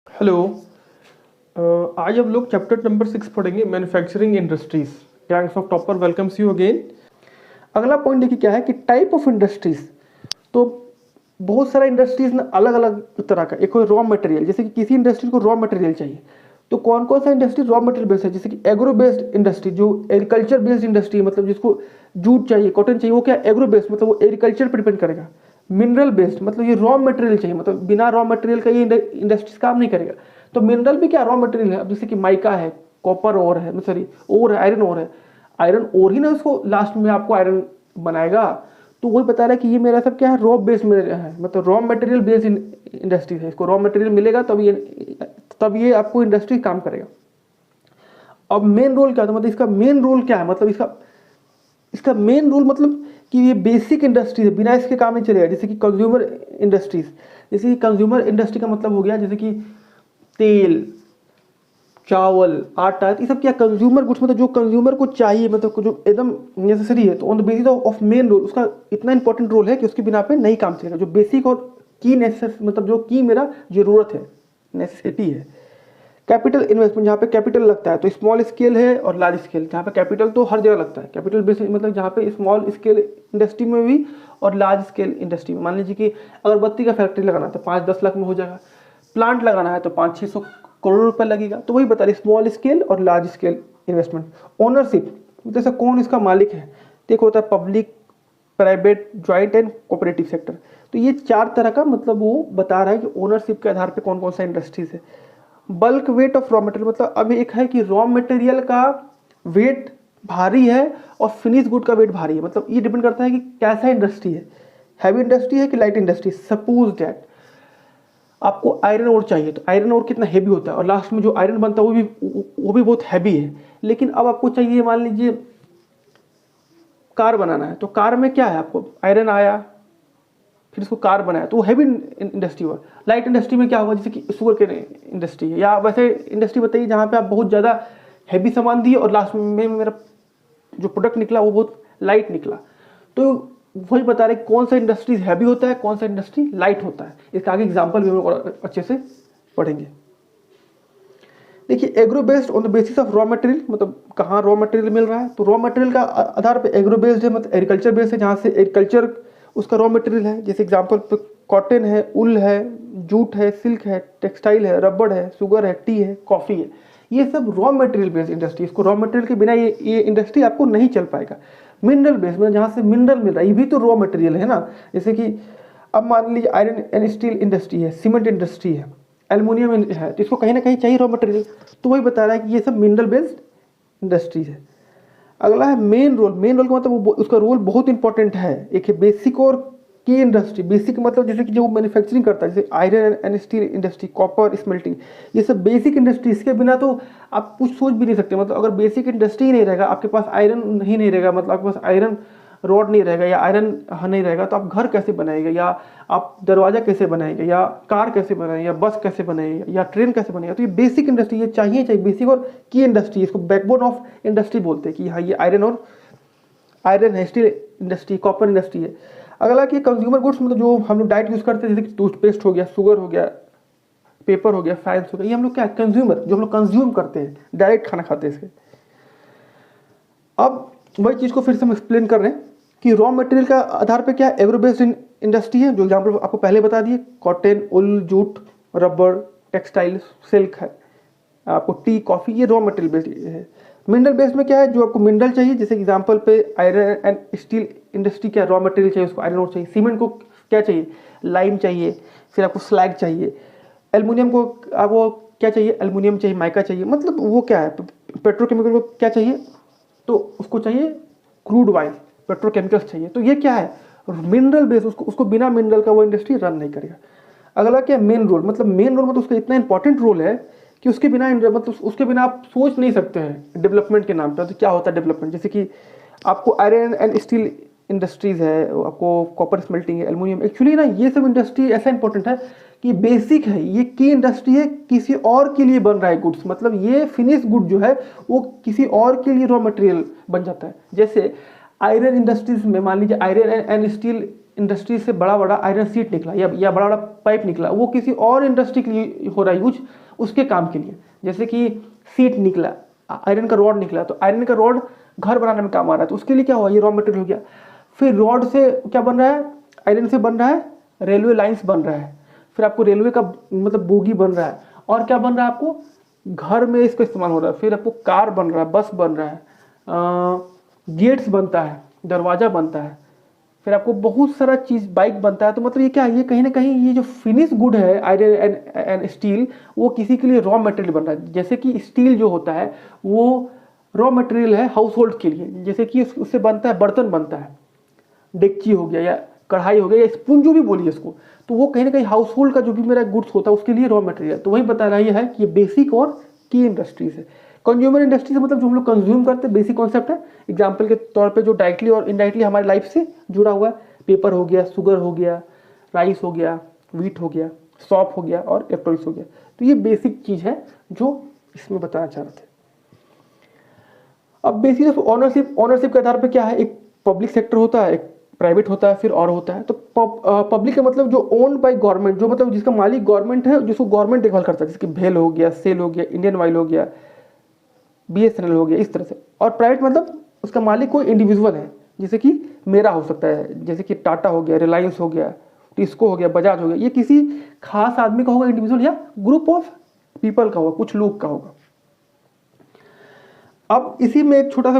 Hello. आज हम लोग चैप्टर नंबर 6 पढ़ेंगे, manufacturing industries. Gangs of topper welcomes you again. अगला पॉइंट देखिए क्या है कि टाइप ऑफ इंडस्ट्रीज। तो बहुत सारा इंडस्ट्रीज ना अलग अलग तरह का। एक रॉ मटेरियल, जैसे कि किसी इंडस्ट्री को रॉ मटेरियल चाहिए तो कौन कौन सा इंडस्ट्री रॉ मटेरियल बेस्ड है, जैसे कि एग्रो बेस्ड इंडस्ट्री, जो एग्रीकल्चर बेस्ड इंडस्ट्री, मतलब जिसको जूट चाहिए, कॉटन चाहिए, वो क्या एग्रो बेस्ड, मतलब वो एग्रीकल्चर पर डिपेंड करेगा। मिनरल बेस्ड मतलब ये रॉ मटेरियल चाहिए, मतलब बिना रॉ मटेरियल का ये इंडस्ट्रीज काम नहीं करेगा। तो मिनरल भी क्या रॉ मटेरियल है। अब जैसे कि माइका है, कॉपर ओर है, सॉरी ओर है, आयरन ओर है। आयरन ओर ही ना उसको लास्ट में आपको आयरन बनाएगा। तो वही बता रहा है कि ये मेरा सब क्या है, रॉ बेस्ड में है, मतलब रॉ मटेरियल बेस्ड इंडस्ट्री है। इसको रॉ मटेरियल मिलेगा तब ये आपको इंडस्ट्री काम करेगा। अब मेन रोल क्या था, मतलब इसका मेन रोल क्या है, मतलब इसका इसका मेन रोल मतलब कि ये बेसिक इंडस्ट्री है, बिना इसके काम नहीं चलेगा। जैसे कि कंज्यूमर इंडस्ट्रीज, जैसे कि कंज्यूमर इंडस्ट्री का मतलब हो गया जैसे कि तेल, चावल, आटा, ये सब क्या कंज्यूमर गुड्स, मतलब जो कंज्यूमर को चाहिए, मतलब जो एकदम नेसेसरी है। तो on the basis of main role उसका इतना इंपॉर्टेंट रोल है कि उसके बिना पे नहीं काम चलेगा। जो बेसिक और की नेसेस, मतलब जो की मेरा जरूरत है, नेसेसिटी है। कैपिटल इन्वेस्टमेंट, जहाँ पे कैपिटल लगता है, तो स्मॉल स्केल है और लार्ज स्केल। जहाँ पे कैपिटल तो हर जगह लगता है, कैपिटल बेस मतलब जहाँ पे स्मॉल स्केल इंडस्ट्री में भी और लार्ज स्केल इंडस्ट्री में। मान लीजिए कि अगरबत्ती का फैक्ट्री लगाना है तो 5-10 लाख में हो जाएगा। प्लांट लगाना है तो 500-600 करोड़ रुपए लगेगा। तो वही बता रही स्मॉल स्केल और लार्ज स्केल इन्वेस्टमेंट। ओनरशिप, जैसे कौन इसका मालिक है, एक होता है public, private, joint and cooperative sector. तो ये 4 तरह का मतलब वो बता रहा है कि ओनरशिप के आधार पर कौन कौन सा इंडस्ट्रीज है। Bulk weight of raw material, मतलब अब एक है कि रॉ मटेरियल का वेट भारी है और फिनिश गुड का वेट भारी है। मतलब ये डिपेंड करता है कि कैसा इंडस्ट्री है, हैवी इंडस्ट्री है कि लाइट इंडस्ट्री। सपोज दैट आपको आयरन ओर चाहिए, तो आयरन ओर कितना हैवी होता है और लास्ट में जो आयरन बनता है वो भी बहुत हैवी है। लेकिन अब आपको चाहिए, मान लीजिए कार बनाना है, तो कार में क्या है, आपको आयरन आया, फिर इसको कार बनाया, तो वो हैवी इंडस्ट्री हुआ। लाइट इंडस्ट्री में क्या होगा, जैसे कि शुगर के इंडस्ट्री है, या वैसे इंडस्ट्री बताइए जहाँ पे आप बहुत ज़्यादा हैवी सामान दिए और लास्ट में मेरा जो प्रोडक्ट निकला वो बहुत लाइट निकला। तो वही बता रहे कौन सा इंडस्ट्रीज हैवी होता है, कौन सा इंडस्ट्री लाइट होता है। इसका आगे एग्जाम्पल भी हम लोग अच्छे से पढ़ेंगे। देखिए agro based on the basis of raw material, मतलब कहाँ रॉ मटेरियल मिल रहा है, तो रॉ मटेरियल का आधार पे एग्रो बेस्ड है, मतलब एग्रीकल्चर बेस्ड है, जहाँ से एग्रीकल्चर उसका रॉ मटेरियल है। जैसे एग्जांपल पे कॉटन है, उल है, जूट है, सिल्क है, टेक्सटाइल है, रबड़ है, शुगर है, टी है, कॉफ़ी है। ये सब रॉ मटेरियल बेस्ड इंडस्ट्री। इसको रॉ मटेरियल के बिना ये इंडस्ट्री आपको नहीं चल पाएगा। मिनरल बेस्ड में जहाँ से मिनरल मिल रहा है, ये भी तो रॉ मटेरियल है ना। जैसे कि अब मान लीजिए आयरन एंड स्टील इंडस्ट्री है, सीमेंट इंडस्ट्री है, एल्युमिनियम है, तो इसको कहीं ना कहीं चाहिए रॉ मटेरियल। तो वही बता रहा है कि ये सब मिनरल बेस्ड इंडस्ट्रीज है। अगला है मेन रोल। मेन रोल का मतलब उसका रोल बहुत इंपॉर्टेंट है। एक है बेसिक और की इंडस्ट्री। बेसिक मतलब जैसे कि जो मैन्युफैक्चरिंग करता है, जैसे iron and steel industry, copper smelting, ये सब बेसिक इंडस्ट्री। इसके बिना तो आप कुछ सोच भी नहीं सकते। मतलब अगर बेसिक इंडस्ट्री ही नहीं रहेगा, आपके पास आयरन ही नहीं रहेगा, मतलब आपके पास आयरन रॉड नहीं रहेगा या आयरन नहीं रहेगा, तो आप घर कैसे बनाएंगे, या आप दरवाजा कैसे बनाएंगे, या कार कैसे बनाएंगे, या बस कैसे बनाएंगे, या ट्रेन कैसे बनेगा। तो ये बेसिक इंडस्ट्री ये चाहिए। बेसिक और की इंडस्ट्री, इसको बैकबोन ऑफ इंडस्ट्री बोलते हैं कि हाँ ये आयरन है, स्टील इंडस्ट्री, कॉपर इंडस्ट्री है। अगला कि कंज्यूमर गुड्स, मतलब जो हम लोग डाइट यूज करते हैं, जैसे कि टूथपेस्ट हो गया, शुगर हो गया, पेपर हो गया, फैंस हो गया, ये हम लोग क्या कंज्यूमर, जो हम लोग कंज्यूम करते हैं, डायरेक्ट खाना खाते हैं इसके। अब वही चीज़ को फिर से हम एक्सप्लेन कर रहे हैं कि रॉ मटेरियल का आधार पे क्या एग्रो बेस्ड इंडस्ट्री है, जो एग्जाम्पल आपको पहले बता दिए, कॉटन, उल, जूट, रबर, टेक्सटाइल, सिल्क है, आपको टी, कॉफ़ी, ये रॉ मटेरियल बेस्ड है। मिनरल बेस्ड में क्या है, जो आपको मिनरल चाहिए, जैसे एग्जांपल पे आयरन एंड स्टील इंडस्ट्री क्या रॉ मटेरियल चाहिए, उसको आयरन ओर चाहिए। सीमेंट को क्या चाहिए, लाइम चाहिए, फिर आपको स्लैग चाहिए। एल्युमिनियम को आपको क्या चाहिए, एल्युमिनियम चाहिए, माइका चाहिए। मतलब वो क्या है, पेट्रोकेमिकल को क्या चाहिए, तो उसको चाहिए क्रूड ऑयल, पेट्रोकेमिकल्स चाहिए। तो ये क्या है, मिनरल बेस। उसको बिना मिनरल का वो इंडस्ट्री रन नहीं करेगा। अगला क्या मेन रोल, मतलब मेन रोल मतलब उसका इतना इंपॉर्टेंट रोल है कि उसके बिना मतलब उसके बिना आप सोच नहीं सकते हैं डेवलपमेंट के नाम पर। तो क्या होता है डेवलपमेंट, जैसे कि आपको आयरन एंड स्टील इंडस्ट्रीज है, आपको कॉपर स्मेल्टिंग है, एल्युमिनियम। एक्चुअली ना ये सब इंडस्ट्री ऐसा इंपॉर्टेंट है कि बेसिक है, ये की इंडस्ट्री है, किसी और के लिए बन रहा है गुड्स। मतलब ये फिनिश गुड जो है वो किसी और के लिए रॉ मटेरियल बन जाता है। जैसे आयरन इंडस्ट्रीज में मान लीजिए आयरन एंड स्टील इंडस्ट्री से बड़ा बड़ा आयरन सीट निकला या बड़ा बड़ा पाइप निकला, वो किसी और इंडस्ट्री के लिए हो रहा है यूज, उसके काम के लिए। जैसे कि सीट निकला, आयरन का रॉड निकला, तो आयरन का रॉड घर बनाने में काम आ रहा है, तो उसके लिए क्या हुआ, ये रॉ मटेरियल हो गया। फिर रॉड से क्या बन रहा है, आयरन से बन रहा है रेलवे लाइंस बन रहा है, फिर आपको रेलवे का मतलब बोगी बन रहा है, और क्या बन रहा है, आपको घर में इसका इस्तेमाल हो रहा है, फिर आपको कार बन रहा है, बस बन रहा है, गेट्स बनता है, दरवाजा बनता है, फिर आपको बहुत सारा चीज़, बाइक बनता है। तो मतलब ये क्या है, ये कहीं ना कहीं ये जो फिनिश गुड है आयरन एंड स्टील, वो किसी के लिए रॉ मटेरियल बन रहा है। जैसे कि स्टील जो होता है वो रॉ मटेरियल है हाउस होल्ड के लिए, जैसे कि उससे बनता है बर्तन बनता है, डेगची हो गया या कढ़ाई हो गया या स्पून जो भी बोलिए इसको, तो वो कहीं ना कहीं हाउस होल्ड का जो भी मेरा गुड्स होता है उसके लिए रॉ मटेरियल। तो वही बता रहा है कि ये बेसिक और की इंडस्ट्रीज है। कंज्यूमर इंडस्ट्री से मतलब जो हम लोग कंज्यूम करते हैं, बेसिक कॉन्सेप्ट है। एग्जाम्पल के तौर पे जो डायरेक्टली और इनडायरेक्टली हमारी लाइफ से जुड़ा हुआ है, पेपर हो गया, शुगर हो गया, राइस हो गया, व्हीट हो गया, सॉप हो गया और इलेक्ट्रॉनिक्स हो गया। तो ये बेसिक चीज़ है जो इसमें बताना चाह रहे थे। अब बेसिस ऑफ ऑनरशिप, ऑनरशिप के आधार पर क्या है, एक पब्लिक सेक्टर होता है, एक प्राइवेट होता है, फिर और होता है। तो पब्लिक का मतलब जो ओन्ड बाय गवर्नमेंट, जो मतलब जिसका मालिक गवर्नमेंट है, जिसको गवर्नमेंट देखभाल करता है, जैसे कि भेल हो गया, सेल हो गया, इंडियन ऑयल हो गया, BSNL हो गया, इस तरह से। और प्राइवेट मतलब उसका मालिक कोई इंडिविजुअल है, जैसे कि मेरा हो सकता है, जैसे कि टाटा हो गया, रिलायंस हो गया, टिस्को हो गया, बजाज हो गया। ये किसी खास आदमी का होगा, इंडिविजुअल या ग्रुप ऑफ पीपल का होगा, कुछ लोग का होगा। अब इसी में एक छोटा सा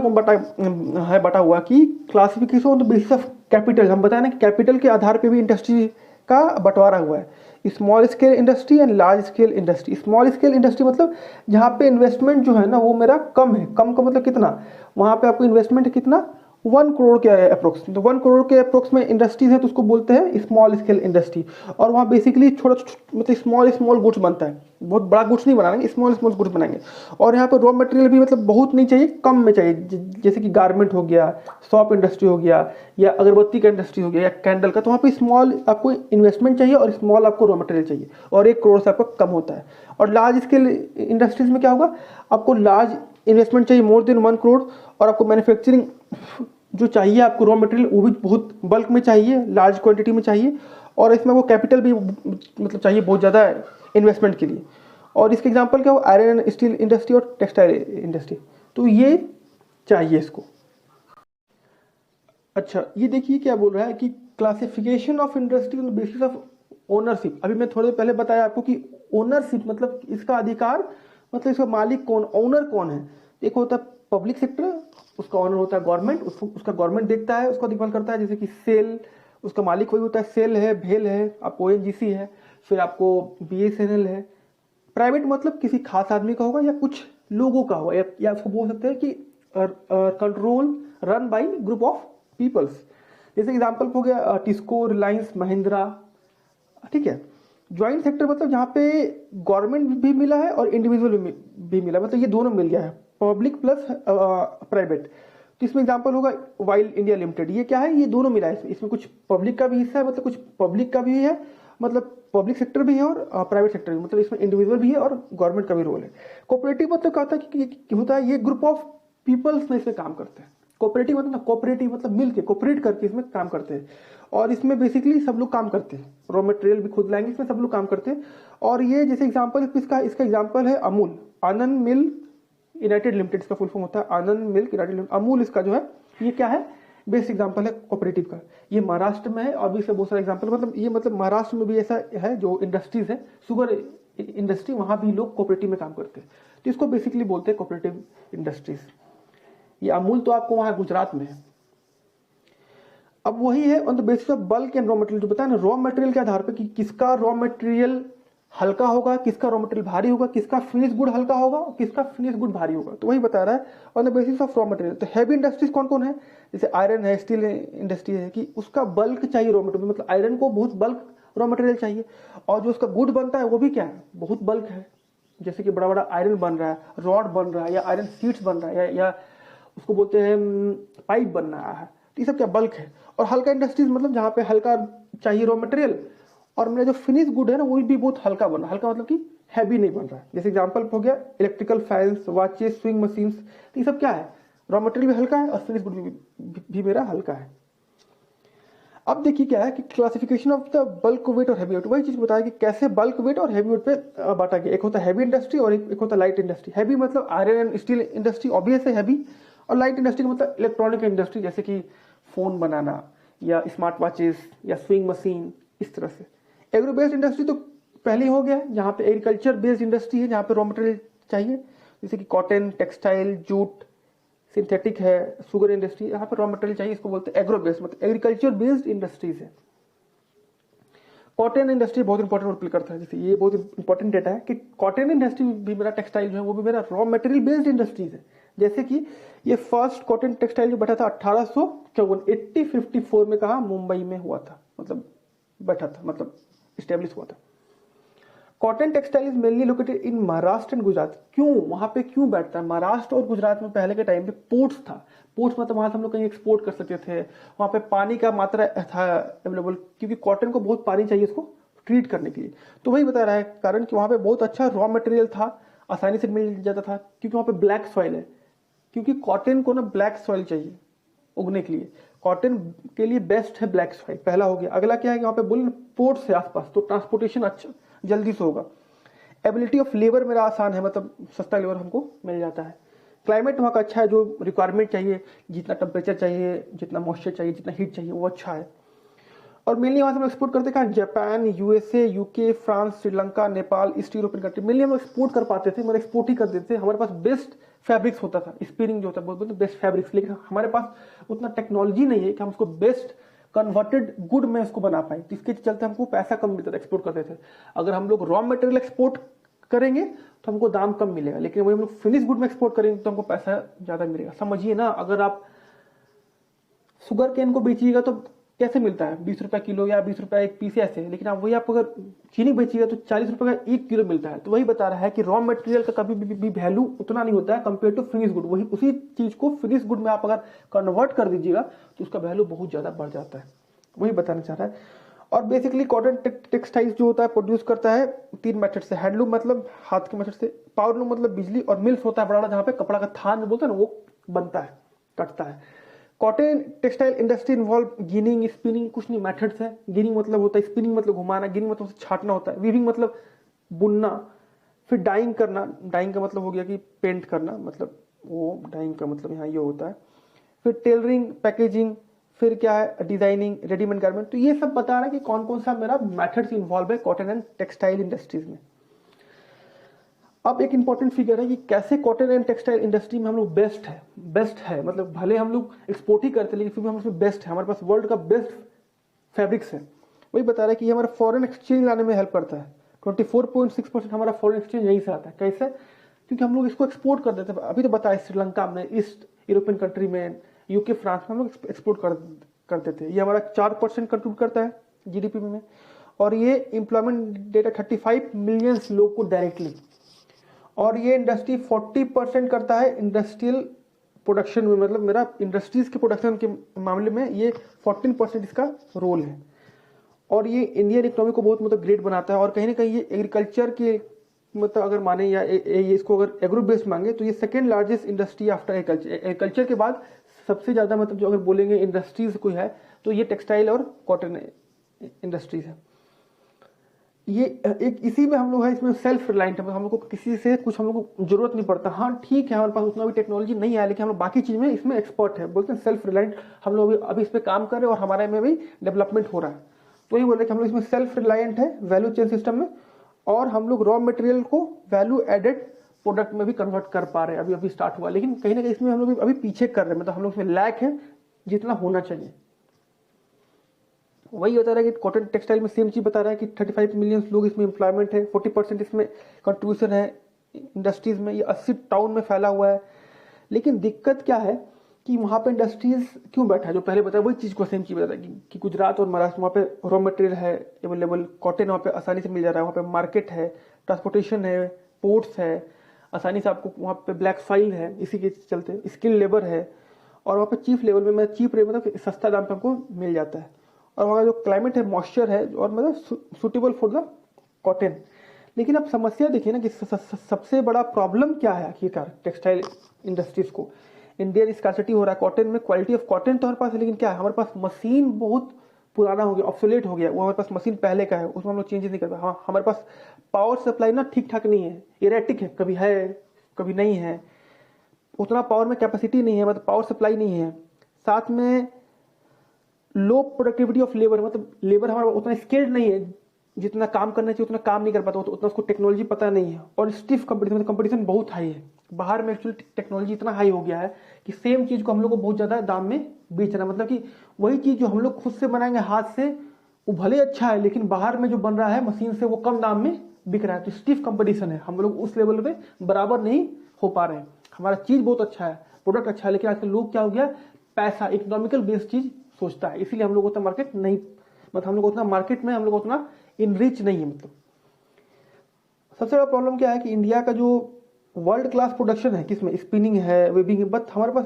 बटा हुआ कि classification on the basis of capital. हम बताएं ना कि कैपिटल के आधार पे भी इंडस्ट्री का बंटवारा हुआ है, small scale industry and large scale industry. Small scale industry मतलब जहाँ पे इन्वेस्टमेंट जो है ना वो मेरा कम है, कम का मतलब कितना, वहाँ पे आपको इन्वेस्टमेंट कितना 1 करोड़ के अप्रोक्स, तो 1 करोड़ के अप्रोक्स में इंडस्ट्रीज है, तो उसको बोलते हैं स्मॉल स्केल इंडस्ट्री। और वहाँ बेसिकली छोटा मतलब स्मॉल गुड्स बनता है, बहुत बड़ा गुड्स नहीं बनाएंगे, स्मॉल गुड्स बनाएंगे। और यहाँ पर रॉ मटेरियल भी मतलब बहुत नहीं चाहिए, कम में चाहिए, जैसे कि गारमेंट हो गया, सॉप इंडस्ट्री हो गया, या अगरबत्ती का इंडस्ट्री हो गया, या कैंडल का। तो वहाँ पे स्मॉल आपको इन्वेस्टमेंट चाहिए और स्मॉल आपको रॉ मटेरियल चाहिए, और 1 करोड़ से आपका कम होता है। और लार्ज स्केल इंडस्ट्रीज में क्या होगा, आपको लार्ज इन्वेस्टमेंट चाहिए, मोर देन 1 करोड़, और आपको मैन्युफैक्चरिंग जो चाहिए, आपको रॉ मटेरियल वो भी बहुत बल्क में चाहिए, लार्ज क्वांटिटी में चाहिए, और इसमें वो कैपिटल भी मतलब चाहिए बहुत ज़्यादा इन्वेस्टमेंट के लिए। और इसके एग्जांपल क्या हो, आयरन एंड स्टील इंडस्ट्री और टेक्सटाइल इंडस्ट्री, तो ये चाहिए इसको। अच्छा, ये देखिए क्या बोल रहा है कि classification of industry on the basis of ownership. अभी मैं थोड़े पहले बताया आपको कि ओनरशिप मतलब इसका अधिकार, मतलब इसका मालिक कौन, ओनर कौन है। एक होता है पब्लिक सेक्टर, उसका ओनर होता है गवर्नमेंट, उसका गवर्नमेंट देखता है, उसका देखभाल करता है। जैसे कि सेल, उसका मालिक वही होता है, सेल है, भेल है, आपको ONGC है, फिर आपको BSNL है। प्राइवेट मतलब किसी खास आदमी का होगा या कुछ लोगों का होगा, या उसको बोल सकते हैं कि control run by group of peoples. जैसे एग्जांपल हो गया टिस्को, रिलायंस, महिंद्रा, ठीक है। ज्वाइंट सेक्टर मतलब जहाँ पे गवर्नमेंट भी मिला है और इंडिविजुअल भी मिला, मतलब ये दोनों मिल गया है, पब्लिक प्लस प्राइवेट। तो इसमें एग्जांपल होगा वाइल्ड इंडिया लिमिटेड। ये क्या है, ये दोनों मिला है, इसमें कुछ पब्लिक का भी हिस्सा है, मतलब कुछ पब्लिक का भी है, मतलब पब्लिक सेक्टर भी है और प्राइवेट सेक्टर भी, मतलब इसमें इंडिविजुअल भी है और गवर्नमेंट का भी रोल है। कोऑपरेटिव मतलब क्या होता है कि होता है ये ग्रुप ऑफ पीपल्स में इसमें काम करते हैं। कोऑपरेटिव मतलब मिल के कोऑपरेट करके इसमें काम करते हैं, और इसमें बेसिकली सब लोग काम करते हैं, रॉ मटेरियल भी खुद लाएंगे, इसमें सब लोग काम करते हैं। और ये जैसे एग्जांपल इसका एग्जांपल है अमूल, आनंद मिल्क यूनाइटेड लिमिटेड, इसका फुल फॉर्म होता है आनंद मिल्क यूनाइटेड लिमिटेड। अमूल इसका जो है ये क्या है, बेस्ट एग्जांपल है कोऑपरेटिव का। ये महाराष्ट्र में है, और भी इससे बहुत सारे एग्जांपल, मतलब ये मतलब महाराष्ट्र में भी ऐसा है जो इंडस्ट्रीज है, शुगर इंडस्ट्री, वहां भी लोग कोऑपरेटिव में काम करते हैं, तो इसको बेसिकली बोलते हैं कोऑपरेटिव इंडस्ट्रीज। ये अमूल तो आपको वहां गुजरात में है। अब वही है on the basis of bulk and raw material, जो बताया ना, रॉ मटेरियल के आधार पर कि किसका रॉ मटेरियल हल्का होगा, किसका रॉ मटेरियल भारी होगा, किसका फिनिश गुड हल्का होगा, किसका फिनिश गुड भारी होगा, तो वही बता रहा है on the basis of raw material. तो हैवी इंडस्ट्रीज कौन कौन है, जैसे आयरन है, स्टील इंडस्ट्री है, कि उसका बल्क चाहिए रॉ मटेरियल, मतलब आयरन को बहुत बल्क रॉ मटेरियल चाहिए, और जो उसका गुड बनता है वो भी क्या है, बहुत बल्क है। जैसे कि बड़ा बड़ा आयरन बन रहा है, रॉड बन रहा है, या आयरन शीट्स बन रहा है, या उसको बोलते हैं पाइप बन रहा है, तो ये सब क्या बल्क है। और हल्का इंडस्ट्रीज मतलब जहाँ पे हल्का चाहिए रॉ मटेरियल, और मेरा जो फिनिश गुड है ना वो भी बहुत हल्का बन रहा है। हल्का मतलब कि हैवी नहीं बन रहा है। जैसे एग्जांपल हो गया electrical fans, watches, swing machines, तो ये सब क्या है, रॉ मटेरियल भी हल्का है और फिनिश गुड भी मेरा हल्का है। अब देखिए क्या है कि classification of the bulk weight और हैवी वेट, वही चीज बताया कि कैसे बल्क वेट और हैवी वेट पे बांटा गया। एक होता है हैवी इंडस्ट्री और एक होता है लाइट इंडस्ट्री। हैवी मतलब iron and steel industry, obvious है हैवी। और लाइट इंडस्ट्री का मतलब इलेक्ट्रॉनिक इंडस्ट्री, जैसे कि फोन बनाना या स्मार्ट वॉचेस या स्विंग मशीन, इस तरह से। एग्रो बेस्ड इंडस्ट्री तो पहले ही हो गया, जहाँ पे एग्रीकल्चर बेस्ड इंडस्ट्री है, जहाँ पे रॉ मटेरियल चाहिए, जैसे कि कॉटन, टेक्सटाइल, जूट, सिंथेटिक है, शुगर इंडस्ट्री, यहाँ पे रॉ मटेरियल चाहिए, इसको बोलते हैं एग्रो बेस्ड, मतलब एग्रीकल्चर बेस्ड इंडस्ट्रीज है। कॉटन इंडस्ट्री बहुत इंपॉर्टेंट रोल प्ले करता है, जैसे ये बहुत इंपॉर्टेंट डेटा है कि कॉटन इंडस्ट्री भी मेरा, टेक्सटाइल जो है वो भी मेरा रॉ मटेरियल बेस्ड इंडस्ट्रीज है। जैसे कि ये फर्स्ट कॉटन टेक्सटाइल जो बैठा था 1854 में, कहा मुंबई में हुआ था, मतलब बैठा था, मतलब स्टेब्लिश हुआ था। Cotton textile is mainly located in Maharashtra and Gujarat. क्यों वहां पे क्यों बैठता है? महाराष्ट्र और गुजरात में पहले के टाइम पे पोर्ट्स था। पोर्ट्स मतलब वहां से हम लोग कहीं एक्सपोर्ट कर सकते थे, वहां पे पानी का मात्रा था अवेलेबल, क्योंकि कॉटन को बहुत पानी चाहिए इसको ट्रीट करने के लिए। तो वही बता रहा है कारण कि वहां पे बहुत अच्छा रॉ मटेरियल था, आसानी से मिल जाता था, क्योंकि वहां पे ब्लैक सॉइल है। क्योंकि कॉटन को ना ब्लैक सॉइल चाहिए उगने के लिए, कॉटन के लिए बेस्ट है ब्लैक सॉइल, पहला हो गया। अगला क्या है कि वहां पे बोले पोर्ट्स है आसपास, तो ट्रांसपोर्टेशन अच्छा जल्दी से होगा। एबिलिटी ऑफ लेबर मेरा आसान है, मतलब सस्ता लेबर हमको मिल जाता है। क्लाइमेट वहाँ का अच्छा है, जो रिक्वायरमेंट चाहिए, जितना टेम्परेचर चाहिए, जितना मॉइस्चर चाहिए, जितना हीट चाहिए, वो अच्छा है। और मेनली वहां से हम एक्सपोर्ट करते हैं Japan, USA, UK, France, Sri Lanka, Nepal, east European country. Mainly हम एक्सपोर्ट कर पाते थे, मतलब एक्सपोर्ट ही कर देते थे। हमारे पास बेस्ट फैब्रिक्स होता था, स्पिनिंग जो होता है बोलते बेस्ट फैब्रिक्स, लेकिन हमारे पास उतना टेक्नोलॉजी नहीं है कि हम उसको बेस्ट कन्वर्टेड गुड में उसको बना पाए। तो इसके चलते हमको पैसा कम मिलता था, एक्सपोर्ट करते थे। अगर हम लोग रॉ मटेरियल एक्सपोर्ट करेंगे तो हमको दाम कम मिलेगा, लेकिन वही हम लोग फिनिश गुड में एक्सपोर्ट करेंगे तो हमको पैसा ज्यादा मिलेगा। समझिए ना, अगर आप शुगर केन को बेचिएगा तो कैसे मिलता है, 20 रुपए किलो या 20 रुपए एक पीस ऐसे, लेकिन आप वही आप अगर चीनी बेचिएगा तो 40 रुपए का 1 किलो मिलता है। तो वही बता रहा है कि रॉ मटेरियल का कभी भी वैल्यू उतना नहीं होता है कंपेयर टू फिनिश गुड। वही उसी चीज को फिनिश गुड में आप अगर कन्वर्ट कर दीजिएगा तो उसका वैल्यू बहुत ज्यादा बढ़ जाता है, वही बताना चाह रहा है। और बेसिकली कॉटन टेक्सटाइल्स जो होता है प्रोड्यूस करता है 3 मेथड से। हैंडलूम मतलब हाथ के मेथड से, पावरलूम मतलब बिजली, और मिल्स होता है बड़ा जहां पे कपड़ा का थान बोलते हैं ना वो बनता है, कटता है। Cotton textile industry involve ginning, spinning, कुछ नहीं मेथड्स है। गिनिंग मतलब होता है, स्पिनिंग मतलब घुमाना, गिनिंग मतलब छाटना होता है, वीविंग मतलब बुनना, फिर डाइंग करना। डाइंग का मतलब हो गया कि पेंट करना, मतलब वो डाइंग का मतलब यहाँ ये होता है। फिर टेलरिंग, पैकेजिंग, फिर क्या है डिजाइनिंग, रेडीमेड गारमेंट। तो ये सब बता रहा है कि कौन कौन सा मेरा मेथड्स इन्वॉल्व है कॉटन एंड टेक्सटाइल इंडस्ट्रीज में। अब एक इंपॉर्टेंट फिगर है कि कैसे कॉटन एंड टेक्सटाइल इंडस्ट्री में हम लोग बेस्ट है, मतलब भले हम लोग एक्सपोर्ट ही करते हैं लेकिन फिर भी हम उसमें बेस्ट है, हमारे पास वर्ल्ड का बेस्ट फैब्रिक्स है। वही बता रहा है कि ये हमारा फॉरेन एक्सचेंज लाने में हेल्प करता है। 24.6% हमारा फॉरेन एक्सचेंज यहीं से आता है। कैसे? क्योंकि हम लोग इसको एक्सपोर्ट कर देते हैं। अभी तो बताया श्रीलंका में, ईस्ट यूरोपियन कंट्री में, यूके, फ्रांस में हम लोग एक्सपोर्ट कर देते हैं। ये हमारा 4% कंट्रीब्यूट करता है जीडीपी में, और ये एम्प्लॉयमेंट डेटा 35 मिलियन लोग को डायरेक्टली। और ये इंडस्ट्री 40% करता है इंडस्ट्रियल प्रोडक्शन में, मतलब मेरा इंडस्ट्रीज के प्रोडक्शन के मामले में ये 14% इसका रोल है। और ये इंडियन इकोनॉमी को बहुत मतलब ग्रेट बनाता है। और कहीं ना कहीं ये एग्रीकल्चर के मतलब अगर माने या इसको अगर एग्रो बेस्ड मांगे तो ये second largest industry after agriculture. Agriculture के बाद सबसे ज्यादा मतलब जो अगर बोलेंगे इंडस्ट्रीज कोई है तो ये टेक्सटाइल और कॉटन इंडस्ट्रीज है। ये एक इसी में हम लोग है, इसमें सेल्फ रिलायंट है, हम लोग को किसी से कुछ हम लोग को जरूरत नहीं पड़ता। हाँ ठीक है, हमारे पास उतना भी टेक्नोलॉजी नहीं है लेकिन हम लोग बाकी चीज में इसमें एक्सपर्ट है, बोलते हैं सेल्फ रिलायंट। हम लोग अभी इस पे काम कर रहे हैं और हमारे में भी डेवलपमेंट हो रहा है। तो ये बोल रहे कि हम लोग इसमें सेल्फ रिलायंट है वैल्यू चेन सिस्टम में, और हम लोग रॉ मटेरियल को वैल्यू एडेड प्रोडक्ट में भी कन्वर्ट कर पा रहे हैं। अभी स्टार्ट हुआ, लेकिन कहीं ना कहीं इसमें हम लोग अभी पीछे कर रहे हैं, मतलब हम लोग इसमें लैक है जितना होना चाहिए। वही बता रहा है कि कॉटन टेक्सटाइल में सेम चीज बता रहा है कि 35 मिलियन लोग इसमें एम्प्लॉयमेंट है, 40% इसमें कंट्रीब्यूशन है इंडस्ट्रीज में। ये 80 टाउन में फैला हुआ है। लेकिन दिक्कत क्या है कि वहां पे इंडस्ट्रीज क्यों बैठा है, जो पहले बताया वही चीज को सेम चीज बताया कि गुजरात और महाराष्ट्र वहाँ पे रॉ मटेरियल है अवेलेबल, कॉटन वहाँ पे आसानी से मिल जा रहा है, वहाँ पे मार्केट है, ट्रांसपोर्टेशन है, पोर्ट्स है, आसानी से आपको वहाँ पे ब्लैक सॉइल है, इसी के चलते स्किल लेबर है, और वहाँ पे चीप लेवल में चीप रेट मतलब सस्ता दाम पे हमको मिल जाता है। और वहाँ जो क्लाइमेट है मॉइस्चर है और मतलब सुटेबल फॉर द कॉटन। लेकिन अब समस्या देखिए ना कि सबसे बड़ा प्रॉब्लम क्या है आखिरकार टेक्सटाइल इंडस्ट्रीज को। इंडियन स्कार्सिटी हो रहा है कॉटन में, क्वालिटी ऑफ कॉटन तो हमारे पास है, लेकिन क्या है हमारे पास मशीन बहुत पुराना हो गया, ऑब्सोलेट हो गया, वो हमारे पास मशीन पहले का है, उसमें हम लोग चेंजेस नहीं कर पाए। हाँ, हमारे पास पावर सप्लाई ना ठीक ठाक नहीं है, इरेटिक है, कभी नहीं है, उतना पावर में कैपेसिटी नहीं है, मतलब पावर सप्लाई नहीं है। साथ में लो प्रोडक्टिविटी ऑफ लेबर, मतलब लेबर हमारा उतना स्किल्ड नहीं है, जितना काम करना चाहिए उतना काम नहीं कर पाता, उतना उसको टेक्नोलॉजी पता नहीं है। और स्टिफ कंपटीशन, मतलब कंपटीशन बहुत हाई है बाहर में। एक्चुअली टेक्नोलॉजी इतना हाई हो गया है कि सेम चीज को हम लोग को बहुत ज्यादा दाम में बेचना, मतलब कि वही चीज जो हम लोग खुद से बनाएंगे हाथ से, वो भले अच्छा है, लेकिन बाहर में जो बन रहा है मशीन से, वो कम दाम में बिक रहा है। तो स्टिफ कंपटीशन है, हम लोग उस लेवल पे बराबर नहीं हो पा रहे हैं। हमारा चीज बहुत अच्छा है, प्रोडक्ट अच्छा है, लेकिन आजकल लोग क्या हो गया, पैसा, इकोनॉमिकल बेस्ड चीज सोचता है, इसीलिए हम लोग उतना मार्केट नहीं, मतलब हम लोग उतना मार्केट में हम लोग उतना इनरिच नहीं है। मतलब सबसे बड़ा प्रॉब्लम क्या है कि इंडिया का जो वर्ल्ड क्लास प्रोडक्शन है, किसमें स्पिनिंग है, वेबिंग है, बट हमारे पास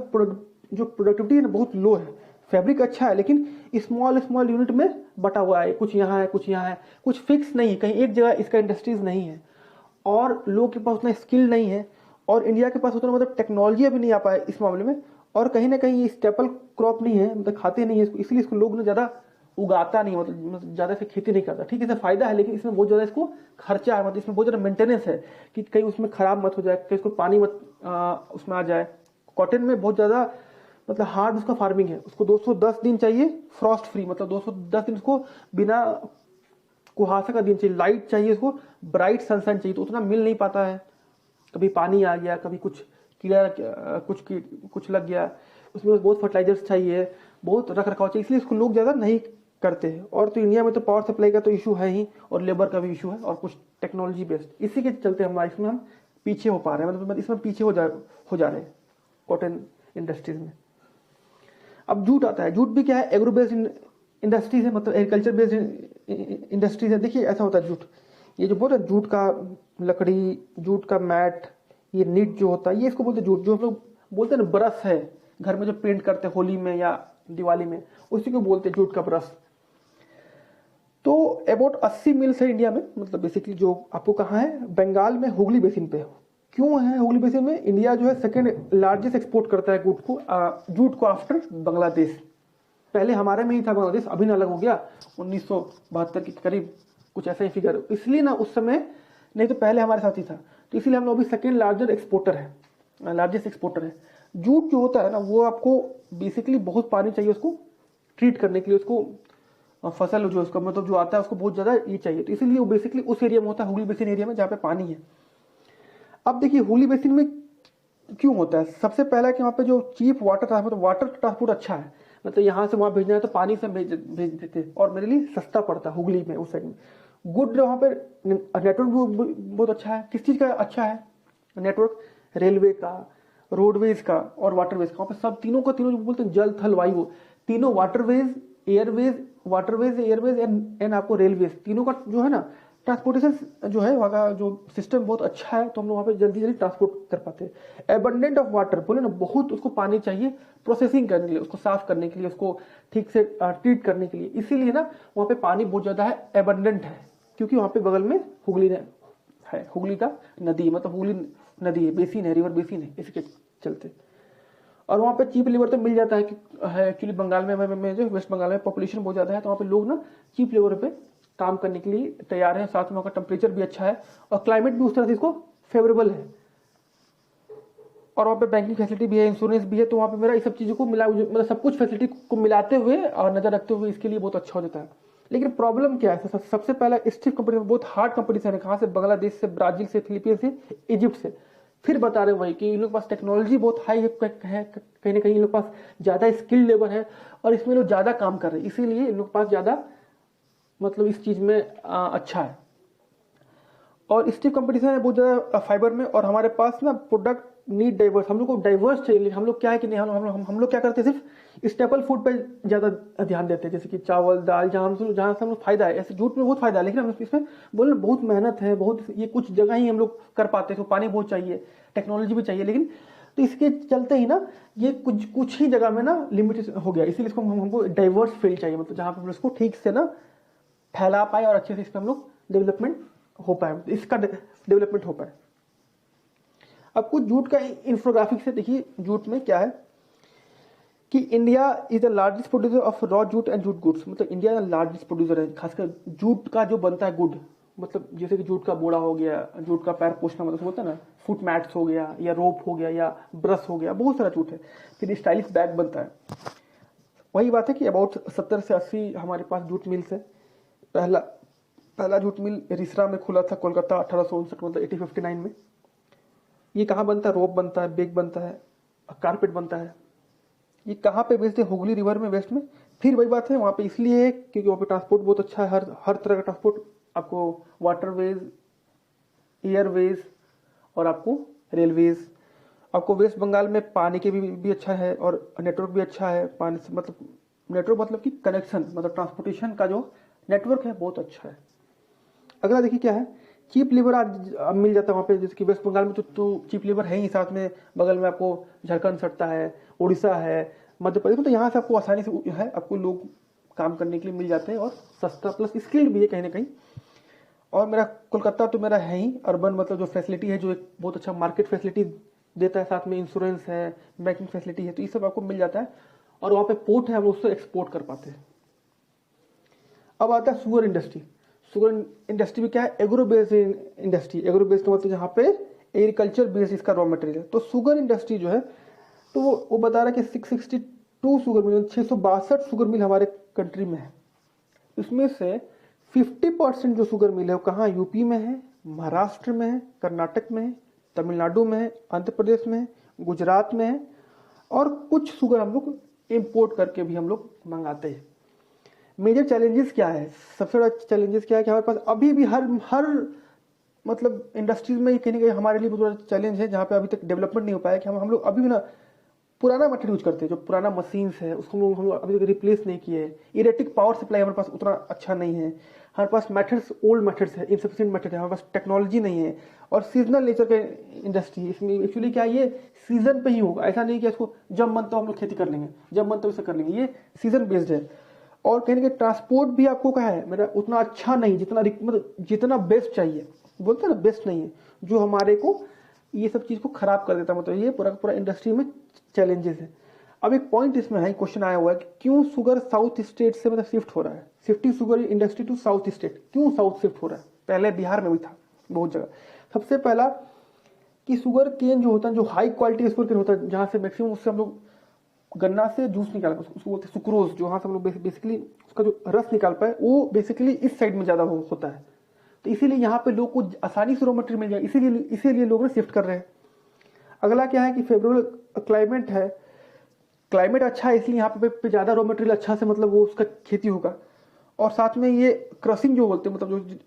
जो प्रोडक्टिविटी है ना बहुत लो है। फैब्रिक अच्छा है, लेकिन स्मॉल स्मॉल यूनिट में बटा हुआ है, कुछ यहाँ है, कुछ यहाँ है, कुछ फिक्स नहीं है, कहीं एक जगह इसका इंडस्ट्रीज नहीं है, और लोगों के पास उतना स्किल नहीं है, और इंडिया के पास उतना मतलब टेक्नोलॉजी अभी नहीं आ पाए इस मामले में, और कहीं ना कहीं ये स्टेपल क्रॉप नहीं है, मतलब खाते नहीं है इसको, इसलिए इसको लोग ने ज्यादा उगाता नहीं, मतलब ज्यादा से खेती नहीं करता। ठीक है, इससे फायदा है, लेकिन इसमें बहुत ज्यादा इसको खर्चा है, मतलब इसमें बहुत ज्यादा मेंटेनेंस है कि कहीं उसमें खराब मत हो जाए, कहीं उसको पानी मत उसमें आ जाए। कॉटन में बहुत ज्यादा मतलब हार्ड उसका फार्मिंग है, उसको 210 दिन चाहिए फ्रॉस्ट फ्री, मतलब 210 दिन उसको बिना कुहासा का दिन चाहिए, लाइट चाहिए उसको, ब्राइट सनशाइन चाहिए, तो उतना मिल नहीं पाता है। कभी पानी आ गया, कभी कुछ कीड़ा कुछ लग गया, उसमें बहुत फर्टिलाइजर्स चाहिए, बहुत रख रखाव चाहिए, इसलिए इसको लोग ज्यादा नहीं करते हैं। और तो इंडिया में तो पावर सप्लाई का तो इशू है ही, और लेबर का भी इशू है, और कुछ टेक्नोलॉजी बेस्ड, इसी के चलते हमारे इसमें हम पीछे हो पा रहे हैं, मतलब इसमें पीछे हो जा रहे हैं कॉटन इंडस्ट्रीज में। अब जूट आता है, जूट भी क्या है, एग्रो बेस्ड इंडस्ट्रीज है, मतलब एग्रीकल्चर बेस्ड इंडस्ट्रीज है। देखिए ऐसा होता है जूट, ये जो बोलते हैं जूट का लकड़ी, जूट का मैट, ये नीट जो होता है, ये इसको बोलते हैं जूट। जो हम लोग बोलते हैं ना ब्रश है, घर में जो पेंट करते हैं होली में या दिवाली में, उसी को बोलते हैं जूट का ब्रश। तो अबाउट 80 मिल्स है इंडिया में, मतलब बेसिकली जो आपको कहाँ है, बंगाल में हुगली बेसिन पे। क्यों है हुगली बेसिन में? इंडिया जो है सेकेंड लार्जेस्ट एक्सपोर्ट करता है जूट को आफ्टर बांग्लादेश। पहले हमारे में ही था बांग्लादेश, अभी ना अलग हो गया 1972 के करीब, कुछ ऐसा ही फिगर, इसलिए ना उस समय, नहीं तो पहले हमारे साथ ही था, तो इसीलिए हम लोग अभी सेकेंड लार्जेस्ट एक्सपोर्टर है। जूट जो होता है ना, वो आपको बेसिकली बहुत पानी चाहिए उसको ट्रीट करने के लिए, उसको फसल जो उसका मतलब जो आता है उसको बहुत ज्यादा ये चाहिए, तो इसीलिए वो बेसिकली उस एरिया में होता है, हुगली बेसिन एरिया में, जहाँ पे पानी है। अब देखिए हुगली बेसिन में क्यों होता है, सबसे पहला कि वहाँ पे जो चीप वाटर ट्रांसपोर्ट अच्छा है, मतलब यहाँ से वहाँ भेजना है तो पानी से भेज देते, और मेरे लिए सस्ता पड़ता है हुगली में, उस साइड में। गुड वहाँ पे नेटवर्क भी बहुत अच्छा है। किस चीज़ का अच्छा है नेटवर्क? रेलवे का, रोडवेज का और वाटरवेज का। वहाँ पे सब तीनों का तीनों जो बोलते हैं, जल थल वायु, तीनों वाटरवेज एयरवेज एंड आपको रेलवेज, तीनों का जो है ना ट्रांसपोर्टेशन जो है वहाँ का जो सिस्टम बहुत अच्छा है, तो हम लोग वहाँ पे जल्दी जल्दी ट्रांसपोर्ट कर पाते हैं। एबंडेंट ऑफ वाटर, बोले ना बहुत उसको पानी चाहिए प्रोसेसिंग करने के लिए, उसको साफ करने के लिए, उसको ठीक से ट्रीट करने के लिए, इसीलिए ना वहाँ पे पानी बहुत ज्यादा है, एबंडेंट है, क्योंकि वहाँ पे बगल में हुगली है, हुगली का नदी, मतलब हुगली नदी है, बेसिन है, रिवर बेसिन है, इसके चलते। और वहाँ पे चीप लेबर तो मिल जाता है एक्चुअली बंगाल में जो वेस्ट बंगाल में पॉपुलेशन बहुत ज्यादा है, तो वहाँ पे लोग ना चीप लेबर पे काम करने के लिए तैयार है। साथ में वहाँ का टेम्परेचर भी अच्छा है, और क्लाइमेट भी उस तरह से इसको फेवरेबल है, और वहाँ पे बैंकिंग फैसिलिटी भी है, इंश्योरेंस भी है, तो वहाँ पे मेरा इस सब चीज़ों को मतलब सब कुछ फैसिलिटी को मिलाते हुए और नजर रखते हुए इसके लिए बहुत अच्छा हो जाता है। लेकिन प्रॉब्लम क्या है, सबसे पहला स्टिफ कंपटीशन, बहुत हार्ड कंपटीशन है। कहाँ से? बांग्लादेश से, ब्राजील से, फिलीपींस से, इजिप्ट से। फिर बता रहे वही कि इन लोग के पास टेक्नोलॉजी बहुत हाई है, कहीं ना कहीं इन लोग के पास ज्यादा स्किल्ड लेबर है, और इसमें लोग ज्यादा काम कर रहे हैं, इसीलिए इन लोग के पास ज्यादा मतलब इस चीज में अच्छा है। और स्टिफ कंपटीशन है बहुत ज्यादा फाइबर में, और हमारे पास ना प्रोडक्ट नीड डाइवर्स, हम लोग को डाइवर्स चाहिए। हम लोग क्या है कि नहीं, हम लोग क्या करते हैं, सिर्फ स्टेपल फूड पे ज्यादा ध्यान देते हैं, जैसे कि चावल दाल, जहाँ से हम लोग फायदा है, ऐसे जूट में बहुत फायदा है, लेकिन हम इसमें बोले बहुत मेहनत है, बहुत ये कुछ जगह ही हम लोग कर पाते हैं, तो पानी बहुत चाहिए, टेक्नोलॉजी भी चाहिए, लेकिन तो इसके चलते ही ना ये कुछ ही जगह में ना लिमिटेड हो गया, इसीलिए इसको हमको डाइवर्स फील्ड चाहिए, मतलब जहाँ पे हम इसको ठीक से ना फैला पाए और अच्छे से इस पर हम लोग डेवलपमेंट हो पाए, इसका डेवलपमेंट हो पाए। अब कुछ जूट का इंफोग्राफिक्स है, देखिए जूट में क्या है कि India is the largest producer of raw jute and jute goods, मतलब इंडिया लार्जेस्ट प्रोड्यूसर है खासकर जूट का जो बनता है गुड, मतलब जैसे कि जूट का बोरा हो गया, जूट का पैर पोछना मतलब होता है ना, फुट मैट्स हो गया या रोप हो गया या ब्रश हो गया, बहुत सारा जूट है। फिर स्टाइलिश बैग बनता है। वही बात है कि अबाउट 70 से 80 हमारे पास जूट मिल्स है। पहला जूट मिल रिसरा में खुला था कोलकाता 1859 मतलब 1859 में। ये कहाँ बनता है? रोप बनता है, बैग बनता है, कारपेट बनता है। ये कहाँ पे बेस्ड है? हुगली रिवर में, वेस्ट में। फिर वही बात है, वहाँ पे इसलिए है क्योंकि वहाँ पे ट्रांसपोर्ट बहुत अच्छा है, हर तरह का ट्रांसपोर्ट आपको, वाटरवेज, एयरवेज और आपको रेलवेज। आपको वेस्ट बंगाल में पानी के भी अच्छा है और नेटवर्क भी अच्छा है। पानी से मतलब नेटवर्क मतलब कि कनेक्शन, मतलब ट्रांसपोर्टेशन का जो नेटवर्क है बहुत अच्छा है। अगला देखिए क्या है, चीप लेबर आज अब मिल जाता है वहाँ पे, जैसे कि वेस्ट बंगाल में तो चीप लेबर है ही, साथ में बगल में आपको झारखंड सटता है, उड़ीसा है, मध्य प्रदेश, तो यहाँ से आपको आसानी से है आपको लोग काम करने के लिए मिल जाते हैं और सस्ता प्लस स्किल्ड भी है कहीं ना कहीं। और मेरा कोलकाता तो मेरा है ही अर्बन, मतलब जो फैसिलिटी है, जो एक बहुत अच्छा मार्केट फैसिलिटी देता है, साथ में इंश्योरेंस है, बैंकिंग फैसिलिटी है, तो ये सब आपको मिल जाता है। और वहाँ पे पोर्ट है, हम उससे एक्सपोर्ट कर पाते हैं। अब आता है शुगर इंडस्ट्री। शुगर इंडस्ट्री में क्या है? Agro based industry. Agro based मतलब जहाँ पे एग्रीकल्चर बेस्ड इसका रॉ मटेरियल है। तो शुगर इंडस्ट्री जो है, तो वो बता रहा है कि 662 शुगर मिल, 662 शुगर मिल हमारे कंट्री में है। इसमें से 50% जो शुगर मिल है वो कहाँ? यूपी में है, महाराष्ट्र में है, कर्नाटक में है, तमिलनाडु में है, आंध्र प्रदेश में है, गुजरात में है, और कुछ शुगर हम लोग इम्पोर्ट करके भी हम लोग मंगाते हैं। मेजर चैलेंजेस क्या है? सबसे बड़ा चैलेंजेस क्या है कि हमारे पास अभी भी हर मतलब इंडस्ट्रीज में ये कहीं ना कहीं हमारे लिए बहुत बड़ा चैलेंज है, जहाँ पे अभी तक डेवलपमेंट नहीं हो पाया कि हम लोग अभी भी ना पुराना मटेरियल यूज करते हैं। जो पुराना मशीन्स है उसको हम लोग अभी तक रिप्लेस नहीं किए। इलेक्ट्रिक पावर सप्लाई हमारे पास उतना अच्छा नहीं है। हमारे पास मेथड्स ओल्ड मेथड्स है, इनसफिशिएंट मेथड है, हमारे पास टेक्नोलॉजी नहीं है। और सीजनल नेचर का इंडस्ट्री, इसमें एक्चुअली क्या है, ये सीजन पे ही होगा। ऐसा नहीं कि इसको जब मन तो हम लोग खेती कर लेंगे, जब मन तो इसे कर लेंगे, ये सीजन बेस्ड है। और कहीं ना कहीं ट्रांसपोर्ट भी आपको क्या है मेरा उतना अच्छा नहीं, मतलब जितना बेस्ट चाहिए, बोलते हैं ना बेस्ट नहीं है, जो हमारे को ये सब चीज को खराब कर देता है। मतलब ये पूरा इंडस्ट्री में चैलेंजेस है। अब एक पॉइंट इसमें है, क्वेश्चन आया हुआ है कि क्यों शुगर साउथ स्टेट से मतलब शिफ्ट हो रहा है, shifting sugar industry to south state, क्यों साउथ शिफ्ट हो रहा है? पहले बिहार में भी था बहुत जगह। सबसे पहला कि शुगर केन जो होता है, जो हाई क्वालिटी शुगर केन होता है, जहां से मैक्सिमम उससे हम लोग गन्ना से जूस निकाल पाए, उसको बोलते हैं सुक्रोज, जो वहां से हम लोग बेसिकली उसका जो रस निकाल पाए, वो बेसिकली इस साइड में ज्यादा होता है। तो इसीलिए यहाँ पे लोग को आसानी से रॉ मटेरियल मिल जाए, इसीलिए लोग शिफ्ट कर रहे हैं। अगला क्या है कि फेवरेबल क्लाइमेट है, क्लाइमेट अच्छा है इसलिए यहाँ पे ज्यादा रॉ मटेरियल अच्छा से मतलब वो उसका खेती होगा। और साथ में ये क्रशिंग जो बोलते हैं, मतलब जो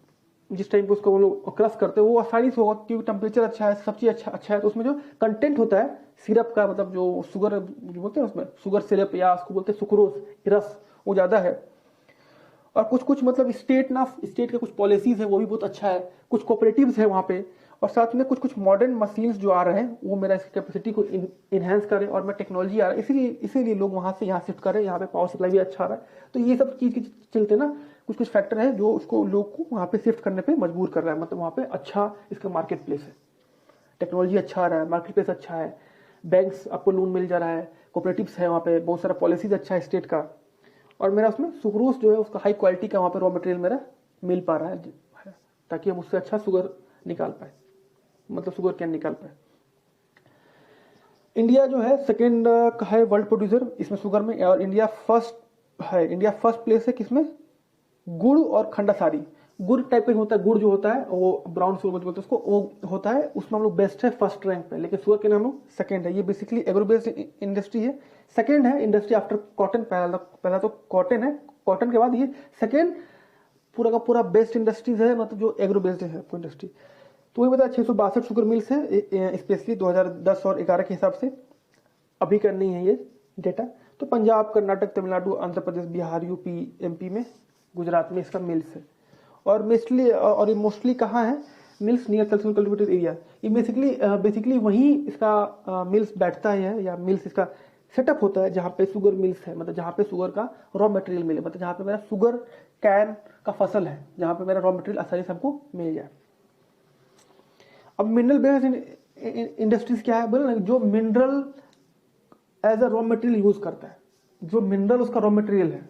जिस टाइम पे उसको वो लोग क्रश करते हैं वो आसानी से होगा क्योंकि टेम्परेचर अच्छा है, सब चीज अच्छा है। तो उसमें जो कंटेंट होता है सिरप का, मतलब जो शुगर जो बोलते हैं उसमें शुगर सिरप या उसको बोलते हैं सुक्रोज, रस, वो ज्यादा है। और कुछ मतलब स्टेट के कुछ पॉलिसीज है वो भी बहुत अच्छा है, कुछ कोऑपरेटिव्स है वहाँ पे। और साथ में कुछ मॉडर्न मशीन्स जो आ रहे हैं वो मेरा इसकी कैपेसिटी को इनहेंस करे, और मैं टेक्नोलॉजी आ रहा है इसीलिए लोग वहाँ से यहाँ शिफ्ट करें। यहाँ पे पावर सप्लाई भी अच्छा आ रहा है। तो ये सब चीज के चलते ना कुछ फैक्टर है जो उसको लोग को वहाँ पे शिफ्ट करने पे मजबूर कर रहा है। मतलब वहाँ पे अच्छा इसका मार्केट प्लेस है, टेक्नोलॉजी अच्छा आ रहा है, मार्केट प्लेस अच्छा है, बैंक्स आपको लोन मिल जा रहा है, कोऑपरेटिव्स है वहाँ पे, बहुत सारा पॉलिसीज अच्छा है स्टेट का। और मेरा उसमें सुक्रोज जो है उसका हाई क्वालिटी का वहाँ पे रॉ मटेरियल मेरा मिल पा रहा है, ताकि हम उससे अच्छा शुगर निकाल पाए, मतलब शुगर कैन निकाल पाए। इंडिया जो है सेकेंड का है वर्ल्ड प्रोड्यूसर इसमें शुगर में, और इंडिया फर्स्ट प्लेस है किसमें? गुड़ और खंडासारी। गुड़ टाइप का होता है, गुड़ जो होता है वो ब्राउन शुगर बोलते हैं उसको, वो होता है, उसमें हम लोग बेस्ट है, फर्स्ट रैंक पे। लेकिन शुगर केन हम लोग सेकंड है। ये बेसिकली एग्रो बेस्ड इंडस्ट्री है, सेकंड है इंडस्ट्री आफ्टर कॉटन। पहला तो कॉटन है, कॉटन के बाद ये सेकंड पूरा का पूरा बेस्ट इंडस्ट्रीज है, मतलब जो एग्रो बेस्ड है इंडस्ट्री। तो वही बताया 662 शुगर मिल्स है स्पेशली 2010 और 11 के हिसाब से, अभी का नहीं है ये डेटा। तो पंजाब, कर्नाटक, तमिलनाडु, आंध्र प्रदेश, बिहार, यूपी, एमपी में, गुजरात में इसका मिल्स है। और ये मोस्टली कहाँ है मिल्स? Near cultivated area. ये बेसिकली वहीं इसका मिल्स बैठता है, या मिल्स इसका सेटअप होता है जहाँ पे शुगर मिल्स है, मतलब जहाँ पे शुगर का रॉ मटेरियल मिले, मतलब जहाँ पे मेरा शुगर कैन का फसल है, जहाँ पे मेरा रॉ मटेरियल आसानी से हमको मिल जाए। अब मिनरल बेस्ड इंडस्ट्रीज क्या है बोले ना, जो mineral as a raw material use करता है, जो मिनरल उसका रॉ मटेरियल है,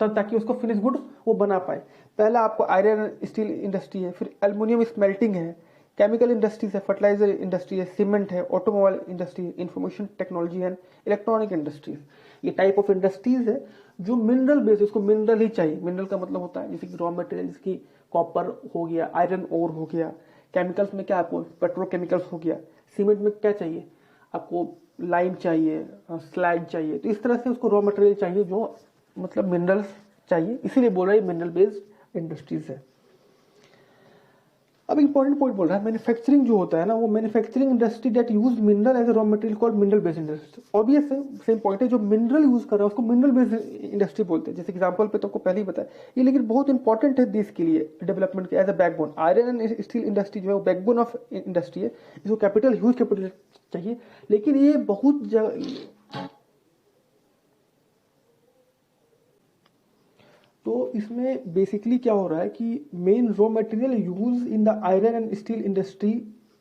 तब ताकि उसको फिनिश गुड वो बना पाए। पहला आपको आयरन स्टील इंडस्ट्री है, फिर एल्युमिनियम स्मेल्टिंग है, केमिकल इंडस्ट्रीज है, फर्टिलाइजर इंडस्ट्री है, सीमेंट है, automobile industry, information technology and electronic industries. ये टाइप ऑफ इंडस्ट्रीज है जो मिनरल बेस, उसको मिनरल ही चाहिए। मिनरल का मतलब होता है जैसे कि रॉ मटेरियल, जैसे कॉपर हो गया, आयरन ओर हो गया, केमिकल्स में क्या आपको पेट्रोकेमिकल्स हो गया, सीमेंट में क्या चाहिए आपको, लाइम चाहिए, स्लैग चाहिए। तो इस तरह से उसको रॉ मटेरियल चाहिए जो मतलब मिनरल्स चाहिए, इसीलिए बोल रहा है मिनरल बेस्ड इंडस्ट्रीज है। अब इंपॉर्टेंट पॉइंट बोल रहा है, मैन्युफैक्चरिंग जो होता है ना, वो manufacturing industry that use mineral as a raw material called mineral based industry. Obvious है, सेम पॉइंट है, जो मिनरल यूज कर रहा है उसको मिनरल बेस्ड इंडस्ट्री बोलते हैं। जैसे एग्जांपल पे तो आपको पहले ही बताया ये, लेकिन बहुत इंपॉर्टेंट है देश के लिए डेवलपमेंट के as a backbone. Iron and steel industry जो है वो बैकबोन ऑफ इंडस्ट्री है, इसको कैपिटल, ह्यूज कैपिटल चाहिए, लेकिन ये बहुत तो इसमें बेसिकली क्या हो रहा है कि main raw material use in the iron and steel industry,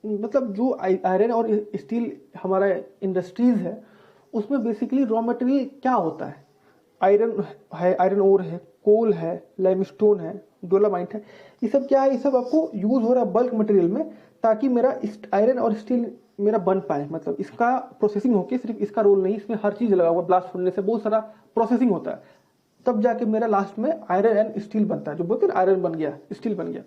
मतलब जो आयरन और स्टील हमारा इंडस्ट्रीज है उसमें बेसिकली रॉ मटेरियल क्या होता है, आयरन है, आयरन ओर है, कोल है, लाइमस्टोन है, डोलामाइट है, ये सब क्या है, ये सब आपको यूज हो रहा है बल्क मटेरियल में, ताकि मेरा आयरन और स्टील मेरा बन पाए। मतलब इसका प्रोसेसिंग होके, सिर्फ इसका रोल नहीं, इसमें हर चीज लगा हुआ, ब्लास्ट होने से बहुत सारा प्रोसेसिंग होता है, तब जाके मेरा लास्ट में आयरन एंड स्टील बनता है। जो बोलते हैं आयरन बन गया, स्टील बन गया,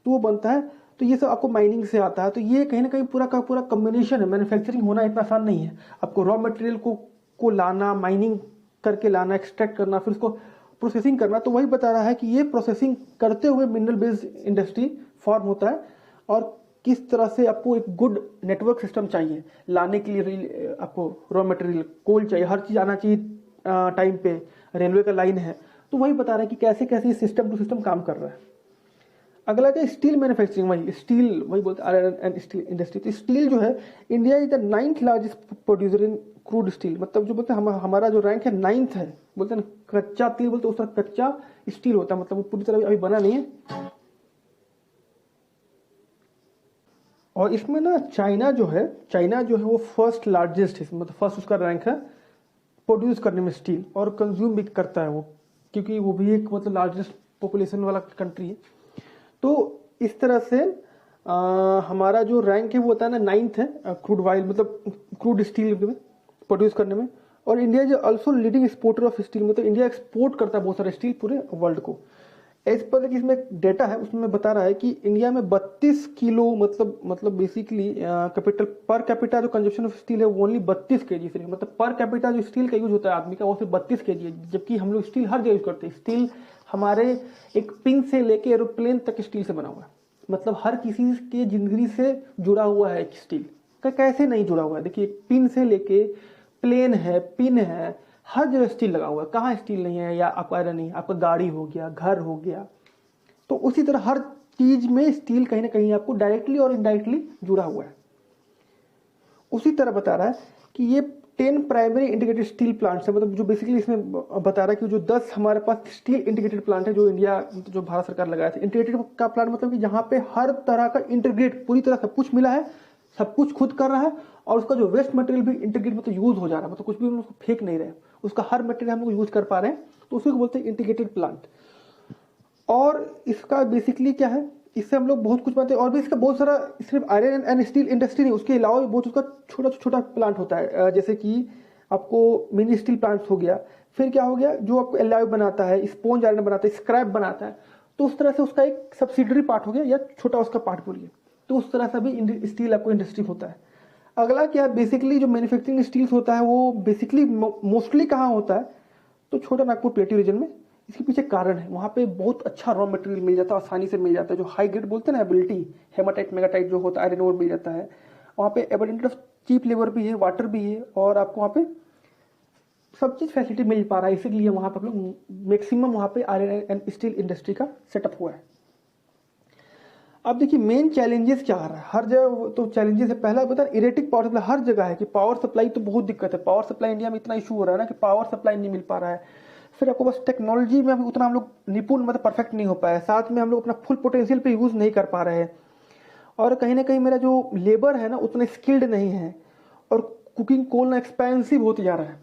तो वो बनता है। तो ये सब आपको माइनिंग से आता है। तो ये कहीं ना कहीं पूरा का पूरा कॉम्बिनेशन है। मैन्युफैक्चरिंग होना इतना आसान नहीं है। आपको रॉ मटेरियल को लाना, माइनिंग करके लाना, एक्सट्रैक्ट करना, फिर उसको प्रोसेसिंग करना। तो वही बता रहा है कि ये प्रोसेसिंग करते हुए मिनरल बेस्ड इंडस्ट्री फॉर्म होता है, और किस तरह से आपको एक गुड नेटवर्क सिस्टम चाहिए लाने के लिए। आपको रॉ मटेरियल, कोल चाहिए, हर चीज आना चाहिए टाइम पे, रेलवे का लाइन है। तो वही बता रहा है कि कैसे कैसे सिस्टम टू सिस्टम काम कर रहा है। अगला क्या, स्टील मैन्युफैक्चरिंग। वही स्टील, वही बोलते हैं आयरन एंड स्टील इंडस्ट्री। तो स्टील जो है, India is the 9th largest producer in crude steel. मतलब जो बोलते हैं हमारा जो रैंक है 9th है। बोलते हैं कच्चा तेल, बोलते हैं उस तरह कच्चा स्टील होता है, मतलब वो पूरी तरह अभी बना नहीं है। और इसमें ना चाइना जो है वो फर्स्ट लार्जेस्ट है, मतलब फर्स्ट उसका रैंक है प्रोड्यूस करने में स्टील, और कंज्यूम भी करता है वो, क्योंकि वो भी एक मतलब लार्जेस्ट पॉपुलेशन वाला कंट्री है। तो इस तरह से हमारा जो रैंक है वो होता है ना 9th है क्रूड वाइल, मतलब क्रूड स्टील में प्रोड्यूस करने में। और India is also leading exporter of steel, मतलब इंडिया एक्सपोर्ट करता है बहुत सारे स्टील पूरे वर्ल्ड को। एज पर इसमें एक डेटा है, उसमें बता रहा है कि इंडिया में 32 किलो, मतलब बेसिकली कैपिटल पर कैपिटा जो कंजप्शन ऑफ स्टील है वो ओनली 32 kg सिर्फ, मतलब पर कैपिटा जो स्टील का यूज होता है आदमी का वो सिर्फ 32 kg है। जबकि हम लोग स्टील हर जगह यूज करते हैं। स्टील हमारे एक पिन से लेके एरोप्लेन तक स्टील से बना हुआ है, मतलब हर किसी के जिंदगी से जुड़ा हुआ है स्टील का। कैसे नहीं जुड़ा हुआ है, देखिए पिन से लेके प्लेन है, पिन है, हर जगह स्टील लगा हुआ है। कहाँ स्टील नहीं है, या आपका आयरन नहीं, आपका गाड़ी हो गया, घर हो गया। तो उसी तरह हर चीज में स्टील कहीं ना कहीं आपको डायरेक्टली और इनडायरेक्टली जुड़ा हुआ है। उसी तरह बता रहा है कि ये 10 प्राइमरी इंटीग्रेटेड स्टील प्लांट्स है, मतलब जो बेसिकली इसमें बता रहा है कि जो 10 हमारे पास स्टील इंटीग्रेटेड प्लांट है जो इंडिया, जो भारत सरकार लगाया था। इंटीग्रेटेड का प्लांट मतलब कि जहां पे हर तरह का इंटीग्रेट, पूरी तरह सब कुछ मिला है, सब कुछ खुद कर रहा है, और उसका जो वेस्ट मटेरियल भी इंटीग्रेट मतलब यूज हो जा रहा है, मतलब कुछ भी हम उसको फेंक नहीं रहे, उसका हर मटेरियल हम लोग यूज कर पा रहे हैं। तो उसी को बोलते हैं इंटीग्रेटेड प्लांट। और इसका बेसिकली क्या है, इससे हम लोग बहुत कुछ पाते हैं। और भी इसका बहुत सारा, सिर्फ आयरन एंड स्टील इंडस्ट्री नहीं, उसके अलावा भी बहुत उसका छोटा छोटा प्लांट होता है। जैसे कि आपको मिनी स्टील प्लांट्स हो गया, फिर क्या हो गया जो आपको एलॉय बनाता है, स्पॉन्ज आयरन बनाता है, स्क्रैप बनाता है। तो उस तरह से उसका एक सब्सिडरी पार्ट हो गया, या छोटा उसका पार्ट बोलिए। तो उस तरह से भी स्टील आपको इंडस्ट्री होता है। अगला क्या, बेसिकली जो मैन्युफैक्चरिंग स्टील्स होता है वो बेसिकली मोस्टली कहाँ होता है, तो छोटा नागपुर प्लेटिव रीजन में। इसके पीछे कारण है, वहाँ पे बहुत अच्छा रॉ मटेरियल मिल जाता है, आसानी से मिल जाता है। जो हाई ग्रेड बोलते हैं ना, एबिलिटी, हेमाटाइट, मेगाटाइट जो होता है, आयरन ओर मिल जाता है वहाँ पे। एबिलिटी ऑफ चीप लेबर भी है, वाटर भी है, और आपको वहाँ पे सब चीज फैसिलिटी मिल पा रहा है। इसीलिए वहाँ पे हम लोग मैक्सिमम वहाँ पे आयरन एंड स्टील इंडस्ट्री का सेटअप हुआ है। अब देखिए मेन चैलेंजेस क्या आ रहा है हर जगह। तो चैलेंजेस है, पहला बता इरेटिक पावर सप्लाई हर जगह है, कि पावर सप्लाई तो बहुत दिक्कत है। पावर सप्लाई इंडिया में इतना इशू हो रहा है ना कि पावर सप्लाई नहीं मिल पा रहा है। फिर आपको बस टेक्नोलॉजी में अभी उतना हम लोग निपुण, मतलब परफेक्ट नहीं हो पाया। साथ में हम लोग अपना फुल पोटेंशियल पे यूज नहीं कर पा रहे हैं। और कहीं ना कहीं मेरा जो लेबर है ना उतना स्किल्ड नहीं है। और कुकिंग कोल ना एक्सपेंसिव होते जा रहा है,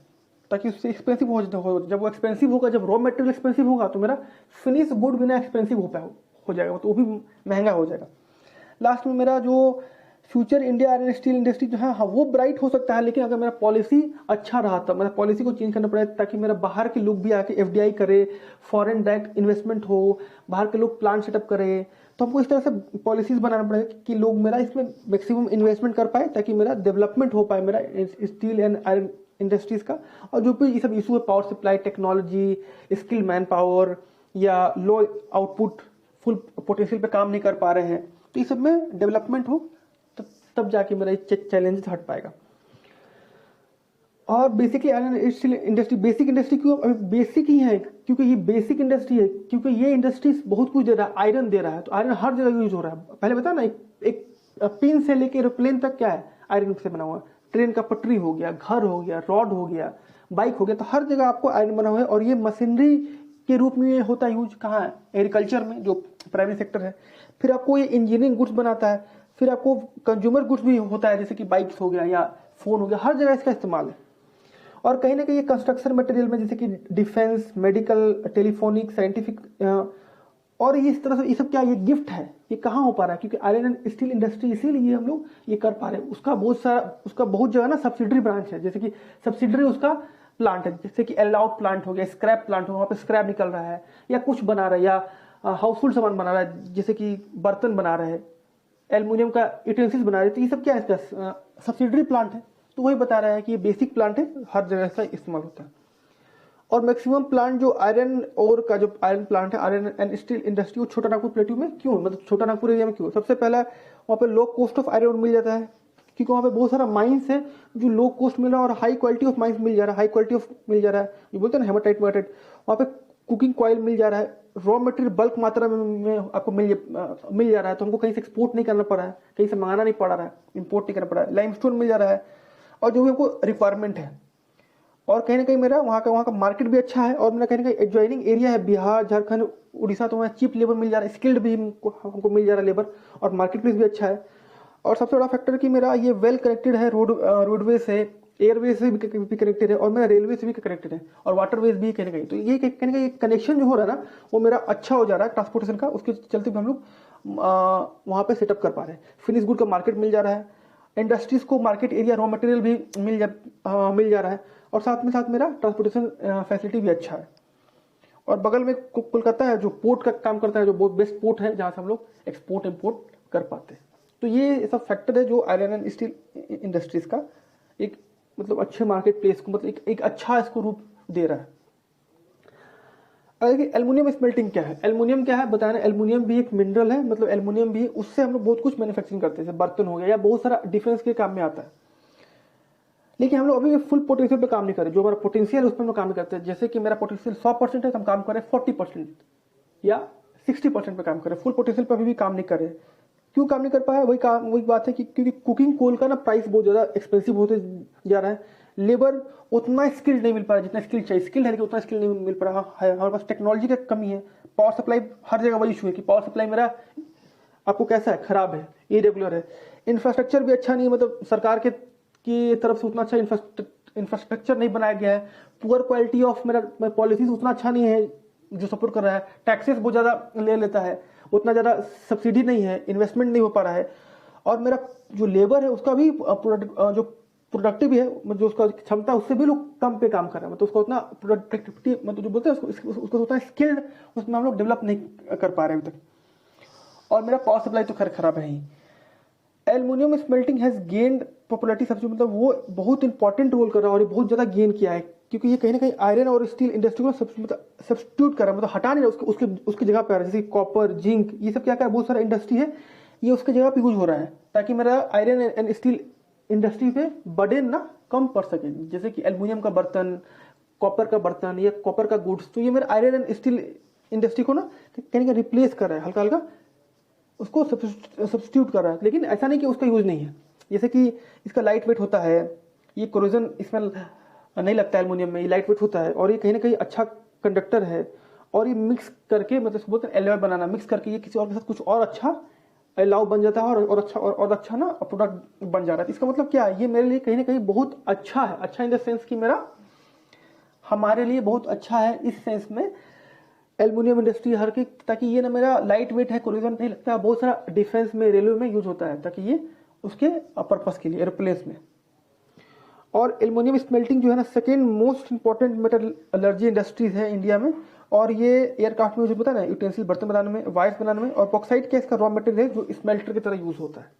ताकि उससे एक्सपेंसिव हो, जब वो एक्सपेंसिव होगा, जब रॉ मटेरियल एक्सपेंसिव होगा तो मेरा फिनिश गुड भी ना एक्सपेंसिव हो जाएगा, तो वो भी महंगा हो जाएगा। लास्ट में मेरा जो future India iron steel industry जो है, हाँ वो ब्राइट हो सकता है, लेकिन अगर मेरा पॉलिसी अच्छा रहा था, मेरा पॉलिसी को चेंज करना पड़ेगा ताकि मेरा बाहर के लोग भी आके एफडीआई करे, फॉरेन डायरेक्ट इन्वेस्टमेंट हो, बाहर के लोग प्लांट सेटअप करे, तो हमको इस तरह से पॉलिसीज बनाना पड़ेगा कि लोग मेरा इसमें मैक्सिमम इन्वेस्टमेंट कर पाए, ताकि मेरा डेवलपमेंट हो पाए मेरा स्टील एंड आयरन इंडस्ट्रीज का। और जो भी ये सब इशू है, power supply, technology, skill man power या लो आउटपुट, फुल पोटेंशियल पे काम नहीं कर पा रहे हैं, तो ये सब में डेवलपमेंट हो तब जाके मेरा चैलेंज हट पाएगा। और basically iron steel industry basic industry क्यों? अभी बेसिक ही है क्योंकि ये बेसिक इंडस्ट्री है, क्योंकि ये इंडस्ट्री बहुत कुछ दे रहा है, आयरन दे रहा है, तो आयरन हर जगह यूज हो रहा है। पहले बता ना, एक पिन से लेके एरोप्लेन तक क्या है, आयरन से बना हुआ है। ट्रेन का पटरी हो गया, घर हो गया, रॉड हो गया, बाइक हो गया, तो हर जगह आपको आयरन बना हुआ है। और ये मशीनरी के रूप में ये होता है यूज कहाँ है? एग्रीकल्चर में, जो प्राइमरी सेक्टर है। फिर आपको ये इंजीनियरिंग गुड्स बनाता है, फिर आपको कंज्यूमर गुड्स भी होता है, जैसे कि बाइक्स हो गया या फोन हो गया, हर जगह इसका इस्तेमाल है। और कहीं ना कहीं ये कंस्ट्रक्शन मटेरियल में, जैसे कि डिफेंस, मेडिकल, टेलीफोनिक, साइंटिफिक, और ये इस तरह से, ये सब क्या, ये गिफ्ट है। ये कहाँ हो पा रहा है? क्योंकि आयरन एंड स्टील इंडस्ट्री, इसीलिए हम लोग ये कर पा रहे हैं। उसका बहुत जगह ना सब्सिडरी ब्रांच है, जैसे कि सब्सिडरी उसका प्लांट है, जैसे कि एल आउट प्लांट हो गया, स्क्रैप प्लांट हो, वहाँ पे स्क्रैप निकल रहा है, या कुछ बना रहा है, या हाउसहोल्ड सामान बना रहा है, जैसे कि बर्तन बना रहे हैं, एल्युमिनियम का यूटेंसिल्स बना रहे हैं, तो ये सब क्या है? इसका सब्सिडरी प्लांट है। तो वही बता रहा है कि ये बेसिक प्लांट है, हर जगह इसका इस्तेमाल होता है। और मैक्सिमम प्लांट जो आयरन ओर का, जो आयरन प्लांट है, आयरन एंड स्टील इंडस्ट्री, वो छोटा नागपुर प्लेट्यू में क्यों, मतलब छोटा नागपुर एरिया में क्यों? सबसे पहला वहाँ पे लो कॉस्ट ऑफ आयरन मिल जाता है, क्योंकि वहाँ पे बहुत सारा माइंस है जो लो कॉस्ट मिल रहा है, और हाई क्वालिटी ऑफ माइंस मिल जा रहा है, हाई क्वालिटी ऑफ मिल जा रहा है, ये बोलते हैं ना हेमाटाइट वाइटाइट। वहाँ पे कुकिंग कॉयल मिल जा रहा है, रॉ मटेरियल बल्क मात्रा में आपको मिल जा रहा है, तो हमको कहीं से एक्सपोर्ट नहीं करना पड़ा है, कहीं से मंगाना नहीं पड़ रहा है, इंपोर्ट नहीं करना पड़ा है। लाइमस्टोन मिल जा रहा है, और जो भी हमको रिक्वायरमेंट है। और कहीं ना कहीं मेरा वहाँ का मार्केट भी अच्छा है, और मेरा कहीं ना कहीं एडजॉइनिंग एरिया है, बिहार, झारखंड, उड़ीसा, तो वहाँ चीप लेबर मिल जा रहा है, स्किल्ड भी हमको मिल जा रहा है लेबर, और मार्केट प्लेस भी अच्छा है। और सबसे बड़ा फैक्टर कि मेरा ये वेल कनेक्टेड है, रोडवे से, एयरवे से भी कनेक्टेड है, और मेरा रेलवे से भी कनेक्टेड है, और वाटरवेज भी कहीं ना कहीं। तो ये कहीं ना कहीं कनेक्शन जो हो रहा है ना, वो मेरा अच्छा हो जा रहा है ट्रांसपोर्टेशन का, उसके चलते भी हम लोग वहाँ पे सेटअप कर पा रहे हैं। फिनिश गुड का मार्केट मिल जा रहा है, इंडस्ट्रीज को मार्केट एरिया, रॉ मटेरियल भी मिल जा रहा है, और साथ मेरा ट्रांसपोर्टेशन फैसिलिटी भी अच्छा है। और बगल में कोलकाता है, जो पोर्ट का काम करता है, जो बहुत बेस्ट पोर्ट है, जहाँ से हम लोग एक्सपोर्ट इम्पोर्ट कर पाते हैं। तो ये सब फैक्टर है जो आयरन एंड स्टील इंडस्ट्रीज का एक मतलब अच्छे मार्केट प्लेस को, मतलब एक अच्छा इसको रूप दे रहा है। एल्युमिनियम स्मेल्टिंग क्या है? एल्युमिनियम क्या है बताया ना, एल्युमिनियम भी एक मिनरल है, मतलब एल्युमिनियम भी, उससे हम लोग बहुत कुछ मैन्युफैक्चरिंग करते हैं, जैसे बर्तन हो गया, या बहुत सारा डिफेंस के काम में आता है। लेकिन हम लोग अभी फुल पोटेंशियल पे काम नहीं कर रहे, जो हमारा पोटेंशियल उस पर हम लोग काम नहीं करते। जैसे कि मेरा पोटेंशियल 100% है, तो हम काम कर रहे हैं 40% या 60% पे काम कर रहे हैं, फुल पोटेंशियल पे अभी भी काम नहीं कर रहे। क्यों काम नहीं कर पाया? वही बात है कि क्योंकि कुकिंग कोल का ना प्राइस बहुत ज्यादा एक्सपेंसिव होते जा रहा है, लेबर उतना स्किल्ड नहीं मिल पा रहा जितना स्किल चाहिए, स्किल है लेकिन उतना स्किल नहीं मिल पा रहा है। हमारे पास टेक्नोलॉजी का कमी है, पावर सप्लाई, हर जगह वही इशू है कि पावर सप्लाई मेरा आपको कैसा है, खराब है, इरेगुलर है। इंफ्रास्ट्रक्चर भी अच्छा नहीं है, मतलब सरकार की तरफ से उतना अच्छा इंफ्रास्ट्रक्चर नहीं बनाया गया है। पुअर क्वालिटी ऑफ मेरा पॉलिसीज उतना अच्छा नहीं है जो सपोर्ट कर रहा है। टैक्सेस बहुत ज्यादा ले लेता है, उतना ज्यादा सब्सिडी नहीं है, इन्वेस्टमेंट नहीं हो पा रहा है। और मेरा जो लेबर है उसका भी जो प्रोडक्टिव है, जो उसका क्षमता, उससे भी लोग कम पे काम कर रहे हैं, मतलब उसका उतना प्रोडक्टिविटी, मतलब जो बोलते हैं उसको उतना स्किल्ड उसमें हम लोग डेवलप नहीं कर पा रहे अभी तक। और मेरा पावर सप्लाई तो खैर खराब है ही। Aluminium smelting has gained popularity, सबसे मतलब वो बहुत इंपॉर्टेंट रोल कर रहा है, और ये बहुत ज्यादा गेन किया है, क्योंकि ये कहीं ना कहीं आयरन और स्टील इंडस्ट्री को सब्स्टिट्यूट कर रहा है, मतलब हटा नहीं रहा, उसकी जगह पे आ रहा है। जैसे कॉपर, जिंक, ये सब क्या कर, बहुत सारा इंडस्ट्री है, ये उसकी जगह पे यूज हो रहा है, ताकि मेरा आयरन एंड स्टील इंडस्ट्री पे बर्डन ना कम पड़ सके। जैसे कि एल्युमिनियम का बर्तन, कॉपर का बर्तन या कॉपर का गुड्स, तो ये मेरा आयरन एंड स्टील इंडस्ट्री को ना कहीं ना रिप्लेस कर रहा है, हल्का हल्का उसको सब्स्टिट्यूट कर रहा है। लेकिन ऐसा नहीं कि उसका यूज नहीं है, जैसे कि इसका लाइट वेट होता है, ये कोरोजन इसमें नहीं लगता है एल्युमिनियम में, ये लाइट वेट होता है, और ये कहीं ना कहीं अच्छा कंडक्टर है। और ये मिक्स करके, मतलब बोलते हैं एलॉय बनाना, मिक्स करके ये किसी और के साथ कुछ और अच्छा अलाउ बन जाता है और अच्छा ना प्रोडक्ट बन जा रहा है। तो इसका मतलब क्या है, ये मेरे लिए कहीं ना कहीं बहुत अच्छा है। अच्छा इन द सेंस कि मेरा हमारे लिए बहुत अच्छा है इस सेंस में एल्युमिनियम इंडस्ट्री हर की, ताकि ये ना मेरा लाइट वेट है, कोलिजन नहीं लगता, बहुत सारा डिफेंस में रेलवे में यूज होता है, ताकि ये उसके पर्पस के लिए एरोप्लेन्स में। और एल्युमिनियम स्मेल्टिंग जो है ना second most important metallurgy industries है इंडिया में। और ये एयरक्राफ्ट में यूज होता है ना, यूटेंसिल बर्तन बनाने में, वायर्स बनाने में। और बॉक्साइट क्या इसका रॉ मटेरियल है जो स्मेल्टर की तरह यूज होता है।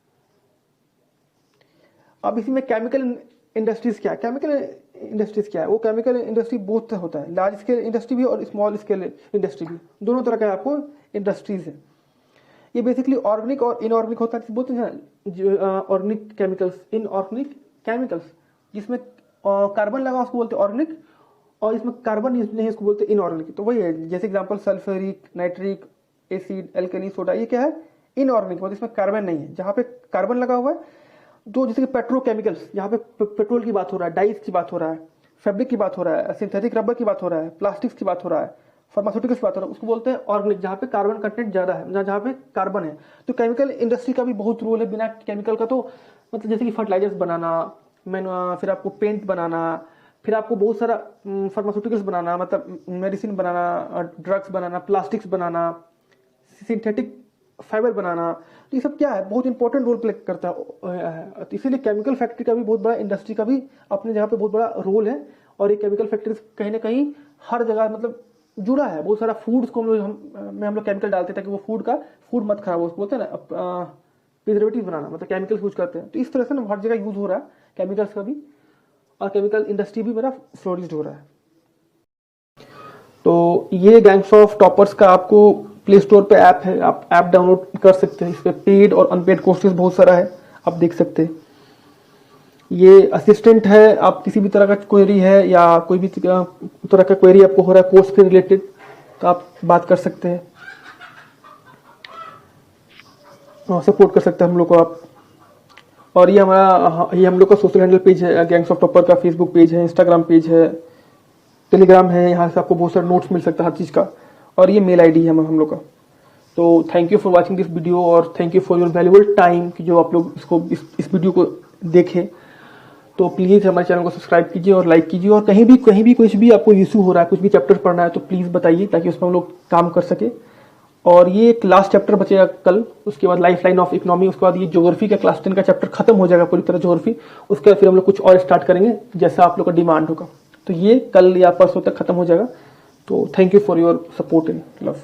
अब इसी में केमिकल इंडस्ट्रीज क्या है, केमिकल इंडस्ट्रीज क्या है, वो केमिकल इंडस्ट्री बहुत होता है, लार्ज स्केल इंडस्ट्री भी और स्मॉल स्केल इंडस्ट्री भी, दोनों तरह का आपको इंडस्ट्रीज है। ये बेसिकली ऑर्गेनिक और इनऑर्गेनिक होता है, बोलते हैं ऑर्गेनिक केमिकल्स, इनऑर्गेनिक केमिकल्स, जिसमें कार्बन लगा उसको बोलते हैं ऑर्गेनिक, और इसमें कार्बन नहीं उसको बोलते हैं इनऑर्गेनिक। तो वही है, जैसे example sulphuric, nitric acid, alkali, soda, ये क्या है इनऑर्गेनिक, मतलब इसमें कार्बन नहीं है। जहाँ पे कार्बन लगा हुआ है, जो जैसे कि पेट्रोकेमिकल्स, यहाँ पे पेट्रोल की बात हो रहा है, डाइस की बात हो रहा है, फैब्रिक की बात हो रहा है, सिंथेटिक रबर की बात हो रहा है, प्लास्टिक्स की बात हो रहा है, फार्मास्यूटिकल्स की बात हो रहा है, उसको बोलते हैं ऑर्गेनिक, जहाँ पे कार्बन कंटेंट ज्यादा है, जहाँ पे कार्बन है। तो केमिकल इंडस्ट्री का भी बहुत रोल है। बिना केमिकल का तो मतलब जैसे कि फर्टिलाइजर्स बनाना, फिर आपको पेंट बनाना, फिर आपको बहुत सारा फार्मास्यूटिकल्स बनाना, मतलब मेडिसिन बनाना, ड्रग्स बनाना, प्लास्टिक्स बनाना, सिंथेटिक फाइबर बनाना, तो ये सब क्या है बहुत इंपॉर्टेंट रोल प्ले करता है। तो इसीलिए केमिकल फैक्ट्री का भी बहुत बड़ा, इंडस्ट्री का भी अपने जगह पे बहुत बड़ा रोल है। और ये केमिकल फैक्ट्रीज कहीं ना कहीं हर जगह मतलब जुड़ा है। बहुत सारा फूड्स को हम लोग केमिकल डालते हैं ताकि वो फूड मत खराब हो, उसको बोलते हैं ना प्रिजर्वेटिव बनाना, मतलब केमिकल्स यूज करते हैं। तो इस तरह से ना हर जगह यूज हो रहा है केमिकल्स का भी, और केमिकल इंडस्ट्री भी मेरा फ्लोरिश हो रहा है। तो ये गैंग्स ऑफ टॉपर्स का आपको प्ले स्टोर पे ऐप है, आप ऐप डाउनलोड कर सकते हैं। इस पे पेड और अनपेड कोर्सेज बहुत सारा है, आप देख सकते हैं। ये असिस्टेंट है, आप किसी भी तरह का क्वेरी है या कोई भी तरह का क्वेरी आपको हो रहा है कोर्स के रिलेटेड, तो आप बात कर सकते हैं, सपोर्ट कर सकते हैं हम लोग को आप। और ये हम लोग का सोशल हैंडल पेज है, गैंग्स ऑफ टॉपर का फेसबुक पेज है, इंस्टाग्राम पेज है, टेलीग्राम है, यहाँ से आपको बहुत सारे नोट्स मिल सकता है हर चीज़ का। और ये मेल आईडी है हम लोग का। तो thank you for watching this video, और thank you for your valuable time कि जो आप लोग इस वीडियो को देखें। तो प्लीज़ हमारे चैनल को सब्सक्राइब कीजिए और लाइक कीजिए। और कहीं भी कुछ भी आपको इशू हो रहा है, कुछ भी चैप्टर पढ़ना है, तो प्लीज़ बताइए ताकि उसमें हम लोग काम कर सके। और ये एक लास्ट चैप्टर बचेगा कल, उसके बाद लाइफ लाइन ऑफ इकोनॉमी, उसके बाद ये ज्योग्राफी का क्लास 10 का चैप्टर खत्म हो जाएगा पूरी तरह ज्योग्राफी। उसके बाद फिर हम लोग कुछ और स्टार्ट करेंगे जैसा आप लोग का डिमांड होगा। तो ये कल या परसों तक खत्म हो जाएगा। तो thank you for your support and love.